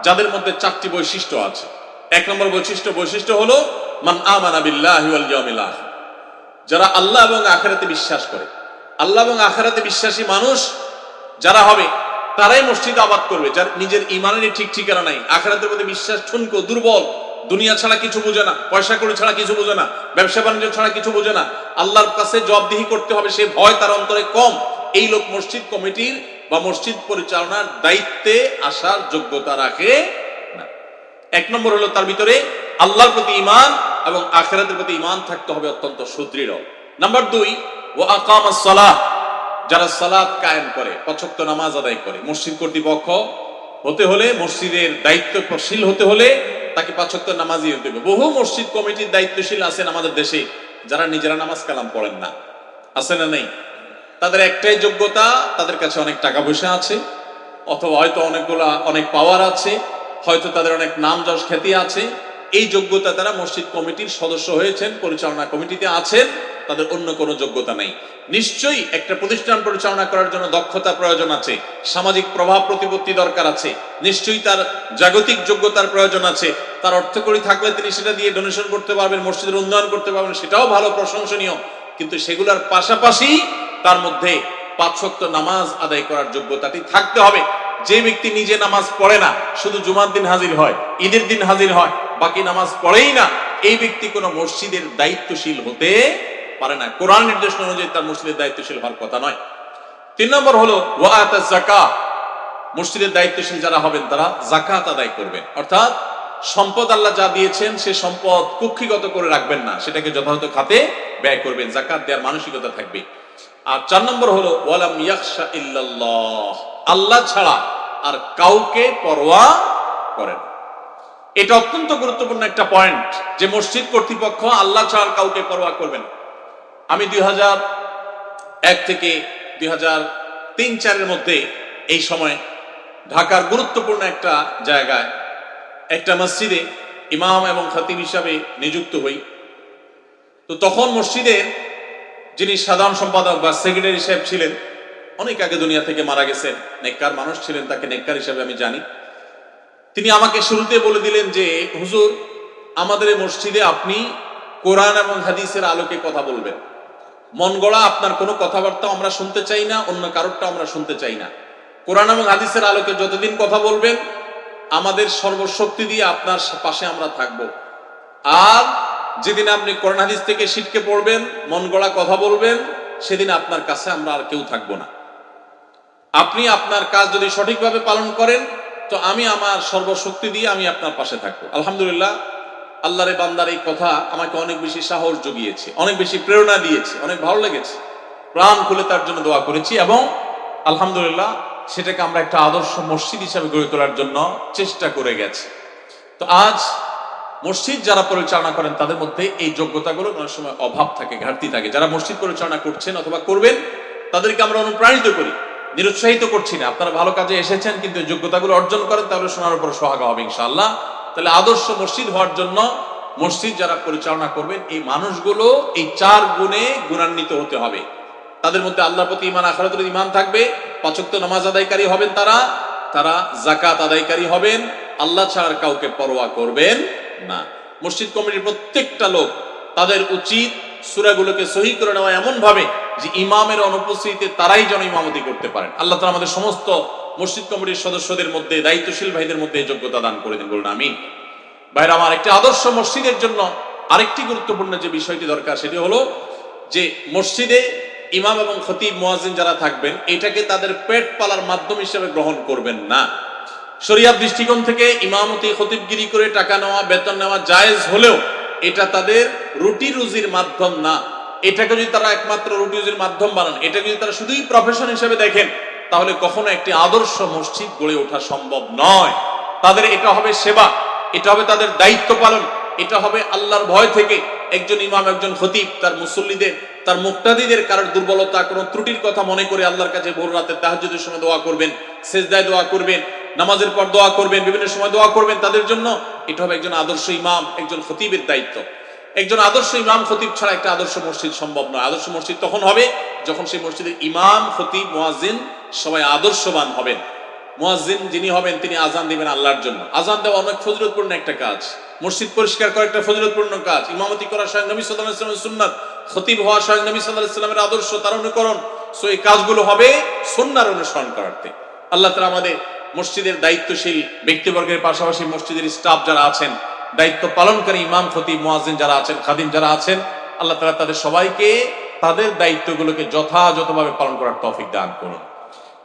যাদের মধ্যে চারটি বৈশিষ্ট্য আছে। এক নম্বর বৈশিষ্ট্য হলো মান আমানা বিল্লাহি ওয়াল ইয়াউমিল আখির, যারা আল্লাহ এবং আখিরাতে বিশ্বাস করে। আল্লাহ এবং আখিরাতে বিশ্বাসী মানুষ যারা হবে তারাই মসজিদ আবাদ করবে। যার নিজের ইমানের ঠিক ঠিকানা নাই, আখিরাতের প্রতি বিশ্বাস ঠুনকো, দুর্বল, দুনিয়া ছাড়া কিছু বোঝে না, পয়সা কড়ি ছাড়া কিছু বোঝে না, ব্যবসা বাণিজ্য ছাড়া কিছু বোঝে না, আল্লাহর কাছে জবাবদিহি করতে হবে সে ভয় তার অন্তরে কম, এই লোক মসজিদ কমিটির বা মসজিদ পরিচালনার দায়িত্বে আসার যোগ্যতা রাখে না। এক নম্বর হলো তার ভিতরে আল্লাহর প্রতি ঈমান এবং আখিরাতের প্রতি ঈমান থাকতে হবে অত্যন্ত সুদৃঢ়। নাম্বার 2, ওয়া আকামাস সালাহ, যারা সালাত কায়েম করে, 5 ওয়াক্ত নামাজ আদায় করে। মসজিদ কর্তৃপক্ষ হতে হলে, মসজিদের দায়িত্বশীল হতে হলে তাকে 5 ওয়াক্ত নামাজই হতে হবে। বহু মসজিদ কমিটির দায়িত্বশীল আছেন আমাদের দেশে যারা নিজেরা নামাজ কালাম পড়েন না, আছে না নেই? তাদের একটাই যোগ্যতা, তাদের কাছে অনেক টাকা পয়সা আছে, অথবা হয়তো অনেক পাওয়ার আছে, হয়তো তাদের অনেক নাম যশ খ্যাতি আছে। এই যোগ্যতা তারা মসজিদ কমিটির সদস্য হয়েছেন, পরিচালনা কমিটিতে আছেন, তাদের অন্য কোনো যোগ্যতা নেই। নিশ্চয়ই একটা প্রতিষ্ঠান পরিচালনা করার জন্য দক্ষতা প্রয়োজন আছে, সামাজিক প্রভাব প্রতিপত্তি দরকার আছে, নিশ্চয়ই তার জাগতিক যোগ্যতার প্রয়োজন আছে। তার অর্থকড়ি থাকলে তিনি সেটা দিয়ে ডোনেশন করতে পারবেন, মসজিদের উন্নয়ন করতে পারবেন, সেটাও ভালো, প্রশংসনীয়। কিন্তু সেগুলোর পাশাপাশি তার মধ্যে 5 ওয়াক্ত নামাজ আদায় করার যোগ্যতাটি থাকতে হবে। যে ব্যক্তি নিজে নামাজ পড়ে না, শুধু জুমার দিন হাজির হয়, ঈদের দিন হাজির হয়, বাকি নামাজ পড়েই না, এই ব্যক্তি কোনো মসজিদের দায়িত্বশীল হতে পারে না। কোরআন নির্দেশনা অনুযায়ী তার মসজিদের দায়িত্বশীল হওয়ার কথা নয়। 3 নম্বর হলো ওয়া আতাজ যাকাত, মসজিদের দায়িত্বশীল যারা হবেন তারা যাকাত আদায় করবেন, অর্থাৎ সম্পদ আল্লাহ যা দিয়েছেন সে সম্পদ কুক্ষিগত করে রাখবেন না, সেটাকে যথাযথ খাতে ব্যয় করবেন, যাকাত দেওয়ার মানসিকতা থাকবে। আর 4 নম্বর হলো ওয়ালাম ইয়াখশা ইল্লাল্লাহ, আল্লাহ ছাড়া আর কাউকে পরোয়া করেন। এটা অত্যন্ত গুরুত্বপূর্ণ একটা পয়েন্ট যে মসজিদ কর্তৃপক্ষ আল্লাহ ছাড়া কাউকে পরোয়া করবেন। আমি 1 থেকে 2003-4-এর মধ্যে এই সময় ঢাকার গুরুত্বপূর্ণ একটা জায়গায় একটা মসজিদে ইমাম এবং খতিব হিসাবে নিযুক্ত হই। তো তখন মসজিদের যিনি সাধারণ সম্পাদক বা সেক্রেটারি সাহেব ছিলেন, অনেক আগে দুনিয়া থেকে মারা গেছেন, নেককার মানুষ ছিলেন, তাকে নেককার হিসাবে আমি জানি। তিনি আমাকে শুরুতে বলে দিলেন যে, হুজুর, আমাদের এই মসজিদে আপনি কোরআন এবং হাদিসের আলোকে কথা বলবেন। মন গড়া আপনার কোনো কথাবার্তা আমরা শুনতে চাই না, অন্য কারোরটা আমরা শুনতে চাই না। কোরআন এবং হাদিসের আলোকে যতদিন কথা বলবেন, আমাদের সর্বশক্তি দিয়ে আপনার পাশে আমরা থাকব। আর যেদিন আপনি কোরআন হাদিস থেকে ছিটকে পড়বেন, মন গড়া কথা বলবেন, সেদিন আপনার কাছে আমরা আর কেউ থাকবো না। আপনি আপনার কাজ যদি সঠিকভাবে পালন করেন, তো আমি আমার সর্বশক্তি দিয়ে আমি আপনার পাশে থাকবো। আলহামদুলিল্লাহ, আল্লাহর বান্দার এই কথা আমাকে অনেক বেশি সাহস জুগিয়েছে, অনেক বেশি প্রেরণা দিয়েছে, অনেক ভালো লেগেছে। প্রাণ খুলে তার জন্য দোয়া করেছি এবং আলহামদুলিল্লাহ সেটাকে আমরা একটা আদর্শ মসজিদ হিসাবে গড়ে তোলার জন্য চেষ্টা করে গেছি। তো আজ মসজিদ যারা পরিচালনা করেন তাদের মধ্যে এই যোগ্যতাগুলো অনেক সময় অভাব থাকে, ঘাটতি থাকে। যারা মসজিদ পরিচালনা করছেন অথবা করবেন, তাদেরকে আমরা অনুপ্রাণিত করি, নিরুৎসাহিত করছি না। আপনারা ভালো কাজে এসেছেন, কিন্তু যোগ্যতাগুলো অর্জন করেন, তাহলে শোনার উপর সোহাগা হবে ইনশাআল্লাহ। তাহলে আদর্শ মসজিদ হওয়ার জন্য মসজিদ যারা পরিচালনা করবেন, এই মানুষগুলো এই 4 গুণে গুণান্বিত হতে হবে। তাদের মধ্যে আল্লাহর প্রতি ঈমান, আখিরাতের ঈমান থাকবে, 5 ওয়াক্ত নামাজ আদায়কারী হবেন, তারা যাকাত আদায়কারী হবেন, আল্লাহ ছাড়া কাউকে পরোয়া করবেন না। মসজিদ কমিটির প্রত্যেকটা লোক, তাদের উচিত সূরাগুলোকে সহিহ করে নেওয়া এমন ভাবে যে ইমামের অনুপস্থিতিতে তারাই যেন ইমামতি করতে পারেন। আল্লাহ তাআলা আমাদের সমস্ত মসজিদ কমিটির সদস্যদের মধ্যে, দায়িত্বশীল ভাইদের মধ্যে এই যোগ্যতা দান করে দিন, বলুন আমিন। ভাইরা আমার, একটি আদর্শ মসজিদের জন্য আরেকটি গুরুত্বপূর্ণ যে বিষয়টি দরকার, সেটি হলো যে মসজিদে ইমাম এবং খতিব মুয়াজ্জিন যারা থাকবেন, এটাকে তাদের পেট পালার মাধ্যম হিসেবে গ্রহণ করবেন না। শরিয়াত দৃষ্টিকোণ থেকে ইমামতি, খতিবগিরি করে টাকা নেওয়া, বেতন নেওয়া জায়েজ হলেও এটা তাদের রুটি রুজির মাধ্যম না। এটাকে যদি তারা একমাত্র রুটি রুজির মাধ্যম বানান, এটাকে যদি তারা শুধুই প্রফেশন হিসেবে দেখেন, তাহলে কখনো একটি আদর্শ মসজিদ গড়ে ওঠা সম্ভব নয়। তাদের এটা হবে সেবা, এটা হবে তাদের দায়িত্ব পালন, এটা হবে আল্লাহর ভয় থেকে একজন ইমাম, একজন খতিব তার মুসল্লিদের, তার মুক্তাদিদের কারোর দুর্বলতা, কোনো ত্রুটির কথা মনে করে আল্লাহর কাছে ভোর রাতে তাহাজ্জুদের সময় দোয়া করবেন, সেজদায় দোয়া করবেন, নামাজের পর দোয়া করবেন, বিভিন্ন সময় দোয়া করবেন তাদের জন্য। এটা হবে একজন আদর্শ ইমাম, একজন খতিবের দায়িত্ব। একজন আদর্শ ইমাম খতিব ছাড়া একটা আদর্শ মসজিদ সম্ভব নয়। আদর্শ মসজিদ তখন হবে যখন সেই মসজিদের ইমাম, খতিব, মুয়াজ্জিন সবাই আদর্শবান হবেন। মুয়াজ্জিন যিনি হবেন, তিনি আজান দিবেন আল্লাহর জন্য। আজান দেওয়া অনেক ফজিলতপূর্ণ একটা কাজ, মসজিদ পরিষ্কার করা একটা ফজিলতপূর্ণ কাজ, ইমামতি করা স্বয়ং নবী সাল্লাল্লাহু আলাইহি ওয়াসাল্লামের সুন্নাত, খতিব হওয়া স্বয়ং নবী সাল্লাল্লাহু আলাইহি ওয়াসাল্লামের আদর্শ, তার অনুকরণ। সো এই কাজগুলো হবে সুন্নাহর অনুসরণ করার্থে। আল্লাহ তাআলা আমাদের মসজিদের দায়িত্বশীল ব্যক্তিবর্গের পাশাপাশি মসজিদের স্টাফ যারা আছেন, দায়িত্ব পালনকারী ইমাম, খতিব, মুয়াজ্জিন যারা আছেন, খাদিম যারা আছেন, আল্লাহ তাআলা তাদের সবাইকে তাদের দায়িত্বগুলোকে যথাযথভাবে পালন করার তৌফিক দান করুন।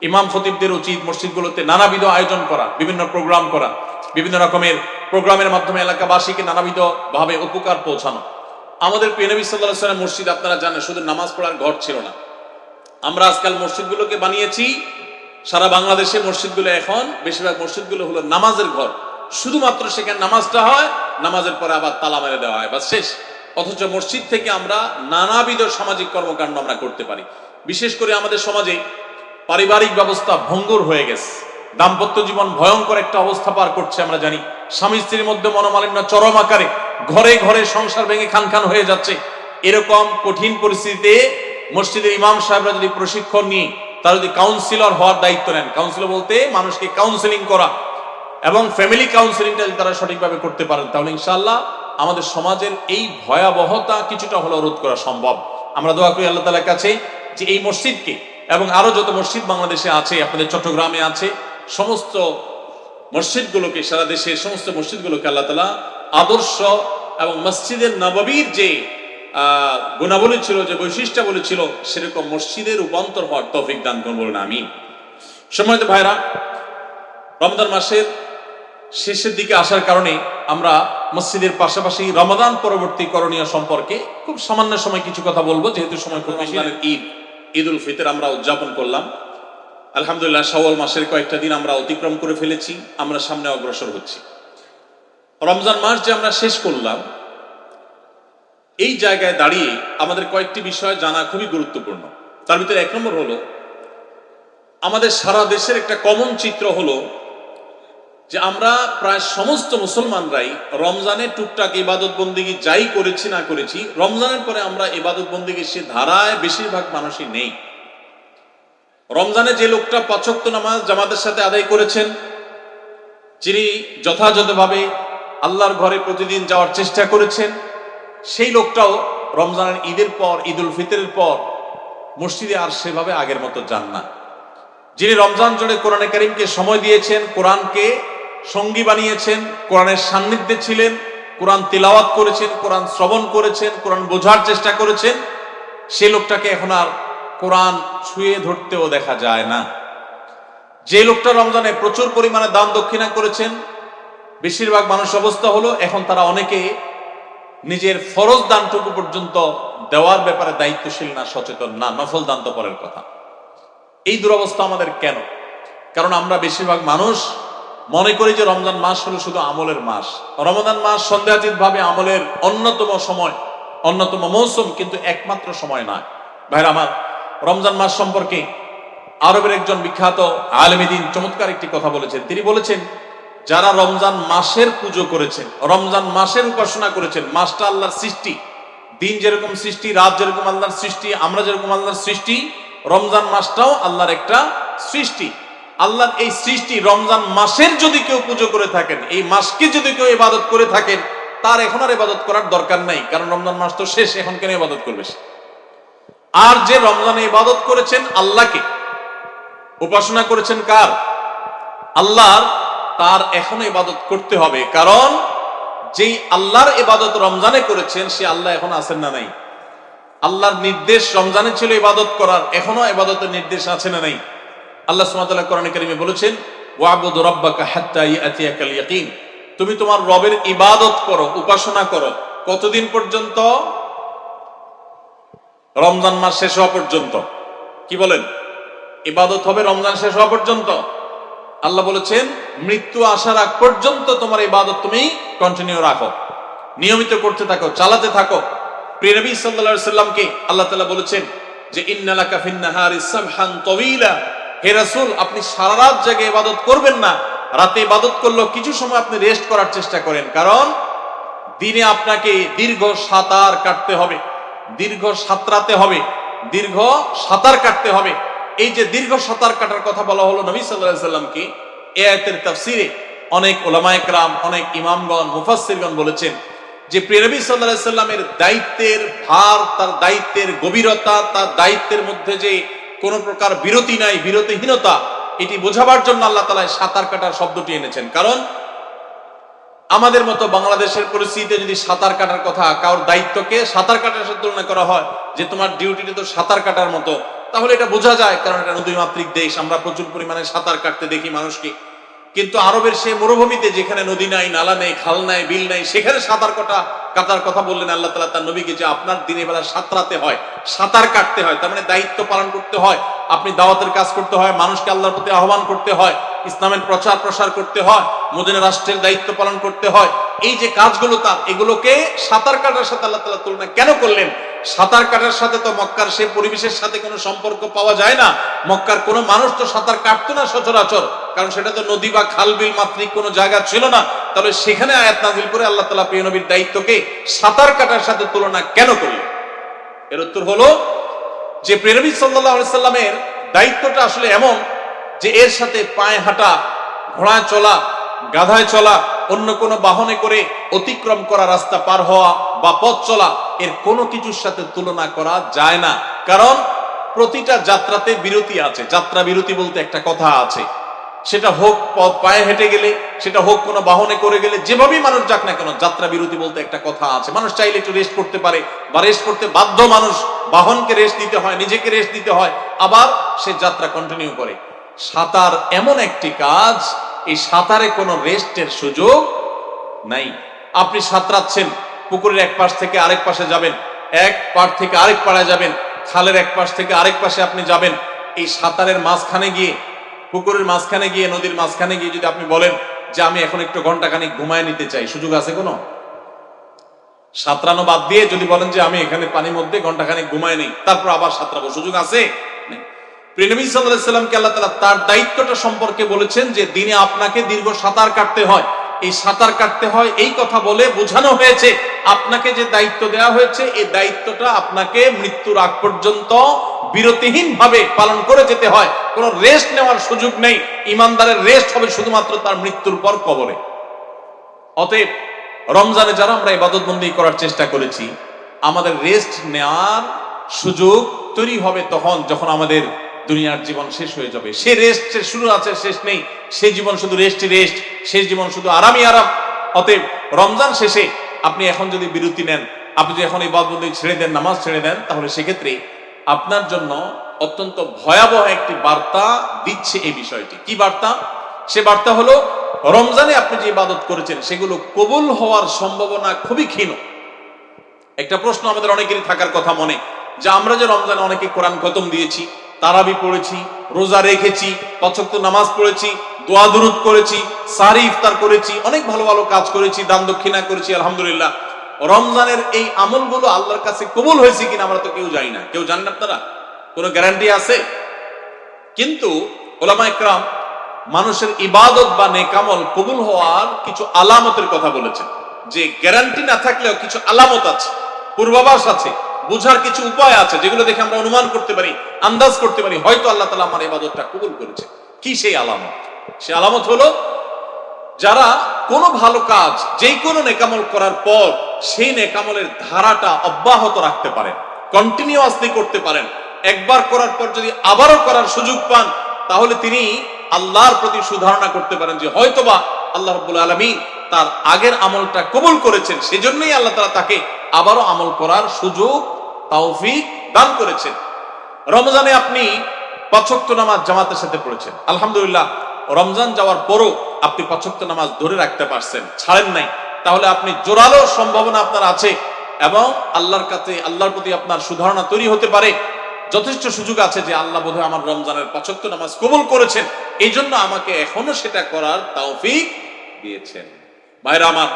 ইমাম খতিবদের উচিত মসজিদগুলোতে নানাবিধ আয়োজন করা, বিভিন্ন প্রোগ্রাম করা, বিভিন্ন রকমের প্রোগ্রামের মাধ্যমে এলাকাবাসীকে নানাবিধ ভাবে উপকার পৌঁছানো। আমাদের প্রিয় নবী সাল্লাল্লাহু আলাইহি ওয়াসাল্লাম মসজিদ, আপনারা জানেন, শুধু নামাজ পড়ার ঘর ছিল না। আমরা আজকাল মসজিদগুলোকে বানিয়েছি, সারা বাংলাদেশের মসজিদগুলো এখন বেশিরভাগ মসজিদগুলো হলো নামাজের ঘর। শুধুমাত্র সেখানে নামাজটা হয়, নামাজের পরে আবার তালা মেরে দেওয়া হয়, বাস শেষ। অথচ মসজিদ থেকে আমরা নানাবিধ সামাজিক কর্মকাণ্ড আমরা করতে পারি। বিশেষ করে আমাদের সমাজে পারিবারিক ব্যবস্থা ভঙ্গুর হয়ে গেছে, দাম্পত্য জীবন ভয়ঙ্কর একটা অবস্থা পার করছে। আমরা জানি স্বামী স্ত্রীর মধ্যে মনোমালিন্য চরম আকারে, ঘরে ঘরে সংসার ভেঙে খান খান হয়ে যাচ্ছে। এরকম কঠিন পরিস্থিতিতে মসজিদের ইমাম সাহেবরা যদি প্রশিক্ষণ নিয়ে তারা যদি কাউন্সিলর হওয়ার দায়িত্ব নেন, কাউন্সিলর বলতে মানুষকে কাউন্সিলিং করা এবং ফ্যামিলি কাউন্সিলিংটা যদি তারা সঠিকভাবে করতে পারেন, তাহলে ইনশাআল্লাহ আমাদের সমাজের এই ভয়াবহতা কিছুটা হলেও রোধ করা সম্ভব। আমরা দোয়া করি আল্লাহ তাআলার কাছে যে এই মসজিদকে এবং আরো যত মসজিদ বাংলাদেশে আছে, আপনাদের চট্টগ্রামে আছে, সমস্ত মসজিদগুলোকে, সারা দেশের সমস্ত মসজিদগুলোকে আল্লাহ তাআলা আদর্শ এবং মসজিদের নববীর যে গুণাবলী ছিল, যে বৈশিষ্ট্যাবলী ছিল, সেরকম মসজিদের রূপান্তর হওয়ার তৌফিক দান করুন, বলুন আমিন। সম্মানিত ভাইরা, রমজান মাসের শেষের দিকে আসার কারণে আমরা মসজিদের পাশাপাশি রমাদান পরবর্তী করণীয় সম্পর্কে খুব সামান্য সময় কিছু কথা বলবো, যেহেতু সময় খুব বেশি। ঈদ উল ফিতর আমরা উদযাপন করলাম, আলহামদুলিল্লাহ। শাওয়াল মাসের কয়েকটা দিন আমরা অতিক্রম করে ফেলেছি, আমরা সামনে অগ্রসর হচ্ছি। রমজান মাস যে আমরা শেষ করলাম, এই জায়গায় দাঁড়িয়ে আমাদের কয়েকটি বিষয় জানা খুবই গুরুত্বপূর্ণ। তার ভিতরে এক নম্বর হলো, আমাদের সারা দেশের একটা কমন চিত্র হলো যে আমরা প্রায় সমস্ত মুসলমানরাই রমজানে টুকটাক ইবাদত বন্দিগি যাই করেছি না করেছি, রমজানের পরে আমরা ইবাদত বন্দিগির সে ধারায় বেশিরভাগ মানুষই নেই। রমজানে যে লোকটা ৫ ওয়াক্ত নামাজ জামাতের সাথে আদায় করেছেন, যিনি যথাযথভাবে আল্লাহর ঘরে প্রতিদিন যাওয়ার চেষ্টা করেছেন, সেই লোকটাও রমজানের ঈদের পর, ঈদুল ফিতরের পর মসজিদে আর সেভাবে আগের মতো যান না। যিনি রমজান জুড়ে কোরআনে কারীমকে সময় দিয়েছেন, কোরআনকে সঙ্গী বানিয়েছেন, কোরআনের সান্নিধ্যে ছিলেন, কোরআন তিলাওয়াত করেছেন, কোরআন শ্রবণ করেছেন, কোরআন বোঝার চেষ্টা করেছেন, সে লোকটাকে এখন আর কোরআন ছুঁয়ে ধরতেও দেখা যায় না। যে লোকটা রমজানে প্রচুর পরিমাণে দান দক্ষিণা করেছেন, বেশিরভাগ মানুষ অবস্থা হলো এখন তারা অনেকে নিজের ফরজ দানটুকু পর্যন্ত দেওয়ার ব্যাপারে দায়িত্বশীল না, সচেতন না, নফল দান তো পরের কথা। এই দুরবস্থা আমাদের কেন? কারণ আমরা বেশিরভাগ মানুষ মনে করি যে রমজান মাস হলো শুধু আমলের মাস। রমজান মাস সন্দেহাতীতভাবে আমলের অন্যতম সময়, অন্যতম মৌসুম, কিন্তু একমাত্র সময় নয়। ভাইরা আমার, রমজান মাস সম্পর্কে আরবের একজন বিখ্যাত আলেম দ্বীন চমৎকার একটি কথা বলেছেন। তিনি বলেছেন, যারা রমজান মাসের পুজো করেছেন, রমজান মাসের উপাসনা করেছেন, মাসটা আল্লাহর সৃষ্টি, দিন যেরকম সৃষ্টি, রাত যেরকম আল্লাহর সৃষ্টি, আমরা যেরকম আল্লাহর সৃষ্টি, রমজান মাসটাও আল্লাহর একটা সৃষ্টি। আল্লাহর এই সৃষ্টি রমজান মাসের যদি কেউ পুজো করে থাকেন, এই মাসকে যদি কেউ ইবাদত করে থাকেন, তার এখন আর ইবাদত করার দরকার নাই, কারণ রমজান মাস তো শেষ, এখন কেন ইবাদত করবে সে? আর যে রমজানে ইবাদত করেছেন আল্লাহকে, উপাসনা করেছেন কার? আল্লাহর, তার এখনো ইবাদত করতে হবে। কারণ যেই আল্লাহর ইবাদত রমজানে করেছেন, সে আল্লাহ এখন আছেন না নাই? আল্লাহর নির্দেশ রমজানে ছিল ইবাদত করার, এখনো ইবাদতের নির্দেশ আছে না নাই? আল্লাহ সুবহানাহু ওয়া তাআলা কোরআনে কারীমে বলেছেন, ওয়া'বুদু রাব্বাকা হাত্তা ইয়াতিয়াকাল ইয়াকিন, তুমি তোমার রবের ইবাদত করো, উপাসনা করো, কতদিন পর্যন্ত? রমজান মাস শেষ হওয়া পর্যন্ত। কি বলেন? ইবাদত হবে রমজান শেষ হওয়া পর্যন্ত। আল্লাহ বলেছেন, মৃত্যু আসার আগ পর্যন্ত তোমার ইবাদত তুমি কন্টিনিউ রাখো, নিয়মিত করতে থাকো, চালাতে থাকো। প্রিয় নবী সাল্লাল্লাহু আলাইহি সাল্লামকে আল্লাহ তাআলা বলেছেন যে, ইন্নালাকা ফিন-নাহারি সাবহান তাওয়ীলা, হে রাসূল, আপনি সারা রাত জেগে ইবাদত করবেন না, রাতে ইবাদত করলেও কিছু সময় আপনি রেস্ট করার চেষ্টা করেন। কারণ দিনে আপনাকে দীর্ঘ সাঁতার কাটতে হবে, দীর্ঘ সাঁতরাতে হবে, দীর্ঘ সাঁতার কাটতে হবে। এই যে দীর্ঘ সাঁতার কাটার কথা বলা হলো নবী সাল্লাল্লাহু আলাইহি সাল্লামকে, এই আয়াতের তাফসীরে অনেক উলামায়ে কেরাম, অনেক ইমামগণ, মুফাসসিরগণ বলেছেন যে প্রিয় নবী সাল্লাল্লাহু আলাইহি সাল্লামের দায়িত্বের ভার, তার দায়িত্বের গভীরতা, তার দায়িত্বের মধ্যে যে কোন প্রকার বিরতি নাই, বিরতিহীনতা, এটি বোঝাবার জন্য আল্লাহ তাআলা সাঁতার কাটার শব্দটি এনেছেন। কারণ আমাদের মতো বাংলাদেশের পরিস্থিতিতে যদি সাঁতার কাটার কথা, কারোর দায়িত্বকে সাঁতার কাটার সাথে তুলনা করা হয় যে তোমার ডিউটিটা তো সাঁতার কাটার মতো, তাহলে এটা বোঝা যায়, কারণ এটা নদীমাতৃক দেশ, আমরা প্রচুর পরিমাণে সাঁতার কাটতে দেখি মানুষকে। কিন্তু আরবের সেই মরুভূমিতে, যেখানে নদী নাই, নালা নেই, খাল নাই, বিল নাই, সেখানে সাঁতার কাটার কথা বললেন আল্লাহ তাআলা তার নবীকে, যে আপনার দিনের বেলা সাঁতরাতে হয়, সাঁতার কাটতে হয়, তার মানে দায়িত্ব পালন করতে হয়, আপনি দাওয়াতের কাজ করতে হয়, মানুষকে আল্লাহর প্রতি আহ্বান করতে হয়, ইসলামের প্রচার প্রসার করতে হয়, মদিনা রাষ্ট্রের দায়িত্ব পালন করতে হয়। এই যে কাজগুলো তার, এগুলোকে সাঁতার কাটার সাথে আল্লাহ তাআলা তুলনা কেন করলেন? সাঁতার কাটার সাথে তো মক্কার সেই পরিবেশের সাথে কোনো সম্পর্ক পাওয়া যায় না। মক্কার কোনো মানুষ তো সাঁতার কাটতো না সচরাচর, কারণ সেটা তো নদী বা খাল বিল মাতৃক কোনো জায়গা ছিল না। তাহলে সেখানে আয়াত নাযিল করে আল্লাহ তাআলা প্রিয় নবীর দায়িত্বকে সাঁতার কাটার সাথে তুলনা কেন করলেন? এর উত্তর হলো যে প্রিয় নবী সাল্লাল্লাহু আলাইহি সাল্লামের দায়িত্বটা আসলে এমন যে এর সাথে পায়ে হাঁটা, ঘোড়ায় চলা, গাধায় চলা, অন্য কোনো বাহনে করে অতিক্রম করা, রাস্তা পার হওয়া বা পথ চলা, এর কোনো কিছুর সাথে তুলনা করা যায় না। কারণ প্রতিটা যাত্রাতে বিরতি আছে। যাত্রা বিরতি বলতে একটা কথা আছে, সেটা হোক পায়ে হেঁটে গেলে, সেটা হোক কোনো বাহনে করে গেলে, যেভাবেই মানুষ যাক না কেন, যাত্রা বিরতি বলতে একটা কথা আছে। মানুষ চাইলে একটু রেস্ট করতে পারে বা রেস্ট করতে বাধ্য মানুষ, বাহনকে রেস্ট দিতে হয়, নিজেকে রেস্ট দিতে হয়, আবার সে যাত্রা কন্টিনিউ করে। সাঁতার এমন একটি কাজ, এই সাঁতারে কোনো রেস্টের সুযোগ নাই। আপনি সাঁতরাচ্ছেন, পুকুরের এক পাশ থেকে আরেক পাশে যাবেন, এক পাড় থেকে আরেক পাড়ে যাবেন, খালের এক পাশ থেকে আরেক পাশে আপনি যাবেন। এই সাঁতারের মাঝখানে গিয়ে, পুকুরের মাঝখানে গিয়ে, নদীর মাঝখানে গিয়ে যদি আপনি বলেন যে আমি এখন একটু ঘন্টাখানিক ঘুমায় নিতে চাই, সুযোগ আছে কোনো? সাঁতরানো বাদ দিয়ে যদি বলেন যে আমি এখানে পানির মধ্যে ঘন্টাখানেক ঘুমাই নেই, তারপর আবার সাঁতরাবো, সুযোগ আছে? নেই। প্রিয় নবী সাল্লাল্লাহু আলাইহি সাল্লামকে আল্লাহ তাআলা তার দায়িত্বটা সম্পর্কে বলেছেন যে দিনে আপনাকে দীর্ঘ সাঁতার কাটতে হয়। এই সাঁতার কাটতে হয় এই কথা বলে বোঝানো হয়েছে আপনাকে যে দায়িত্ব দেওয়া হয়েছে এই দায়িত্বটা আপনাকে মৃত্যুর আগ পর্যন্ত বিরতিহীন ভাবে পালন করে যেতে হয়। কোনো রেস্ট নেওয়ার সুযোগ নেই। ইমানদারের রেস্ট হবে শুধুমাত্র তার মৃত্যুর পর কবরে। অতএব রমজানে যারা আমরা ইবাদতবন্দি করার চেষ্টা করেছি, আমাদের রেস্ট নেওয়ার সুযোগ তৈরি হবে তখন যখন আমাদের দুনিয়ার জীবন শেষ হয়ে যাবে। সে রেস্টের শুরু আছে, শেষ নেই। সেই জীবন শুধু রেস্টই রেস্ট, শেষ জীবন শুধু আরামই আরাম। অতএব রমজান শেষে আপনি এখন যদি বিরতি নেন, আপনি যদি এখন ইবাদতবন্দি ছেড়ে দেন, নামাজ ছেড়ে দেন, তাহলে সেক্ষেত্রে আপনার জন্য অত্যন্ত ভয়াবহ একটি বার্তা দিচ্ছে এই বিষয়টি। কি বার্তা? সে বার্তা হলো রমজানে আপনি যে ইবাদত করেছেন সেগুলো কবুল হওয়ার সম্ভাবনা খুবই ক্ষীণ। একটা প্রশ্ন আমাদের অনেকেরই থাকার কথা মনে, যে আমরা যে রমজানে অনেকে কোরআন খতম দিয়েছি, তারাবি পড়েছি, রোজা রেখেছি, পাঁচ ওয়াক্ত নামাজ পড়েছি, দোয়া দুরূদ করেছি, সাহরি ইফতার করেছি, অনেক ভালো ভালো কাজ করেছি, দান দক্ষিণা করেছি, আলহামদুলিল্লাহ। রমজানের এই আমলগুলো আল্লাহর কাছে কবুল হয়েছে কিনা আমরা তো কেউ জানি না। কেউ জানেন আপনারা? কোনো গ্যারান্টি আছে? কিন্তু ওলামা ইকরাম মানুষের ইবাদত বা নেক আমল কবুল হওয়ার কিছু আলামতের কথা বলেছেন, যে গ্যারান্টি না থাকলেও কিছু আলামত আছে, পূর্বাভাস আছে, বুঝার কিছু উপায় আছে, যেগুলো দেখে আমরা অনুমান করতে পারি, আন্দাজ করতে পারি হয়তো আল্লাহ তাআলা আমার ইবাদতটা কবুল করেছে। কি সেই আলামত? সেই আলামত হলো যারা কোনো ভালো কাজ, যেই কোনো নেকামল করার পর সেই নেকামলের ধারাটা অব্যাহত রাখতে পারেন, কন্টিনিউয়াসলি করতে পারেন। একবার করার পর যদি আবারও করার সুযোগ পান, তাহলে তিনি আল্লাহর প্রতি সুধারণা করতে পারেন যে হয়তোবা আল্লাহ রাব্বুল আলামিন তার আগের আমলটা কবুল করেছেন, সেজন্যই আল্লাহ তাআলা তাকে আবারও আমল করার সুযোগ, তৌফিক দান করেছেন। রমজানে আপনি পাঁচ ওয়াক্ত নামাজ জামাতের সাথে পড়েছেন, আলহামদুলিল্লাহ। রমজান যাওয়ার পরও আপনি পাঁচ ওয়াক্ত নামাজ ধরে রাখতে পারছেন, ছাড়েন নাই, তাহলে আপনি জোরালো সম্ভাবনা আপনার আছে এবং আল্লাহর কাছে, আল্লাহর প্রতি আপনার সুধারণা তৈরি হতে পারে। যথেষ্ট সুযোগ আছে যে আল্লাহ বোধহয় আমার রমজানের পাঁচ ওয়াক্ত নামাজ কবুল করেছেন, এই জন্য আমাকে এখনো সেটা করার তৌফিক দিয়েছেন। ভাইরা আমার,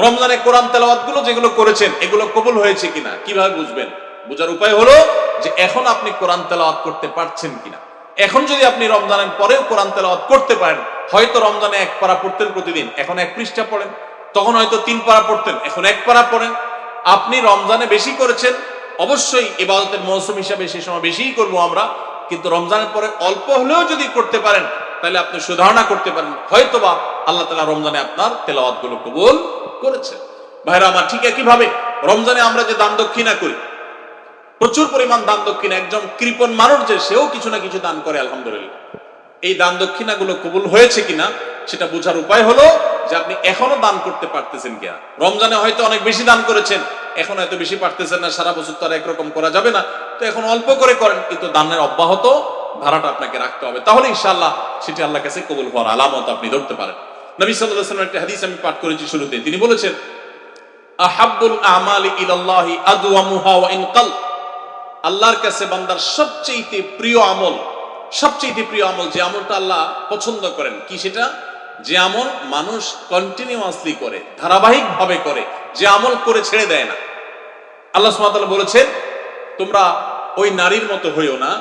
রমজানে কোরআন তেলাওয়াত গুলো যেগুলো করেছেন এগুলো কবুল হয়েছে কিনা কিভাবে বুঝবেন? বোঝার উপায় হলো যে এখন আপনি কোরআন তেলাওয়াত করতে পারছেন কিনা। এখন যদি আপনি রমজানের পরেও কোরআন তেলাওয়াত করতে পারেন, হয়তো রমজানে এক পারা পড়তেন প্রতিদিন, এখন এক পৃষ্ঠা পড়েন, তখন হয়তো 3 পারা পড়তেন, এখন 1 পারা পড়েন। আপনি রমজানে বেশি করেছেন, অবশ্যই ইবাদতের মৌসুম হিসাবে সেই সময় বেশিই করবো আমরা, কিন্তু রমজানের পরে অল্প হলেও যদি করতে পারেন তাহলে আপনি সুধারণা করতে পারেন হয়তোবা আল্লাহ তাআলা রমজানে আপনার তেলাওয়াত গুলো কবুল করেছেন। ভাইরা আমার, ঠিক একইভাবে রমজানে আমরা যে দান দক্ষিণা করি, প্রচুর পরিমাণ দান দক্ষিণা, একজন কৃপণ মানুষ যে সেও কিছু না কিছু দান করে, আলহামদুলিল্লাহ। এই দান দক্ষিণাগুলো কবুল হয়েছে কিনা সেটা বোঝার উপায় হলো যে আপনি এখনো দান করতে পারতেছেন কিনা। রমজানে হয়তো অনেক বেশি দান করেছেন, এখন হয়তো বেশি পারতেছেন না, সারা বছর তো আর একরকম করা যাবে না, তো এখন অল্প করে করেন, কিন্তু দানের অব্যাহত ধারাটা আপনাকে রাখতে হবে, তাহলে ইনশাআল্লাহ সেটি আল্লাহর কাছে কবুল হওয়ার আলামত আপনি ধরতে পারেন। নবী সাল্লাল্লাহু আলাইহি ওয়াসাল্লামের একটা হাদিস আমি পাঠ করেছি শুরুতে, তিনি বলেছেন আহাব্বুল আমালি ইলাল্লাহি আদওয়ামুহা ওয়া ইন কাল। আল্লাহর কাছে বান্দার সবচেয়ে প্রিয় আমল, সবচেয়ে প্রিয় আমল, যে আমলটা আল্লাহ পছন্দ করেন, কি সেটা? যে আমল মানুষ কন্টিনিউয়াসলি করে, ধারাবাহিক ভাবে করে, যে আমল করে ছেড়ে দেয় না। আল্লাহ সুবহানাহু ওয়া তাআলা বলেছেন তোমরা ওই নারীর মতো হইও না।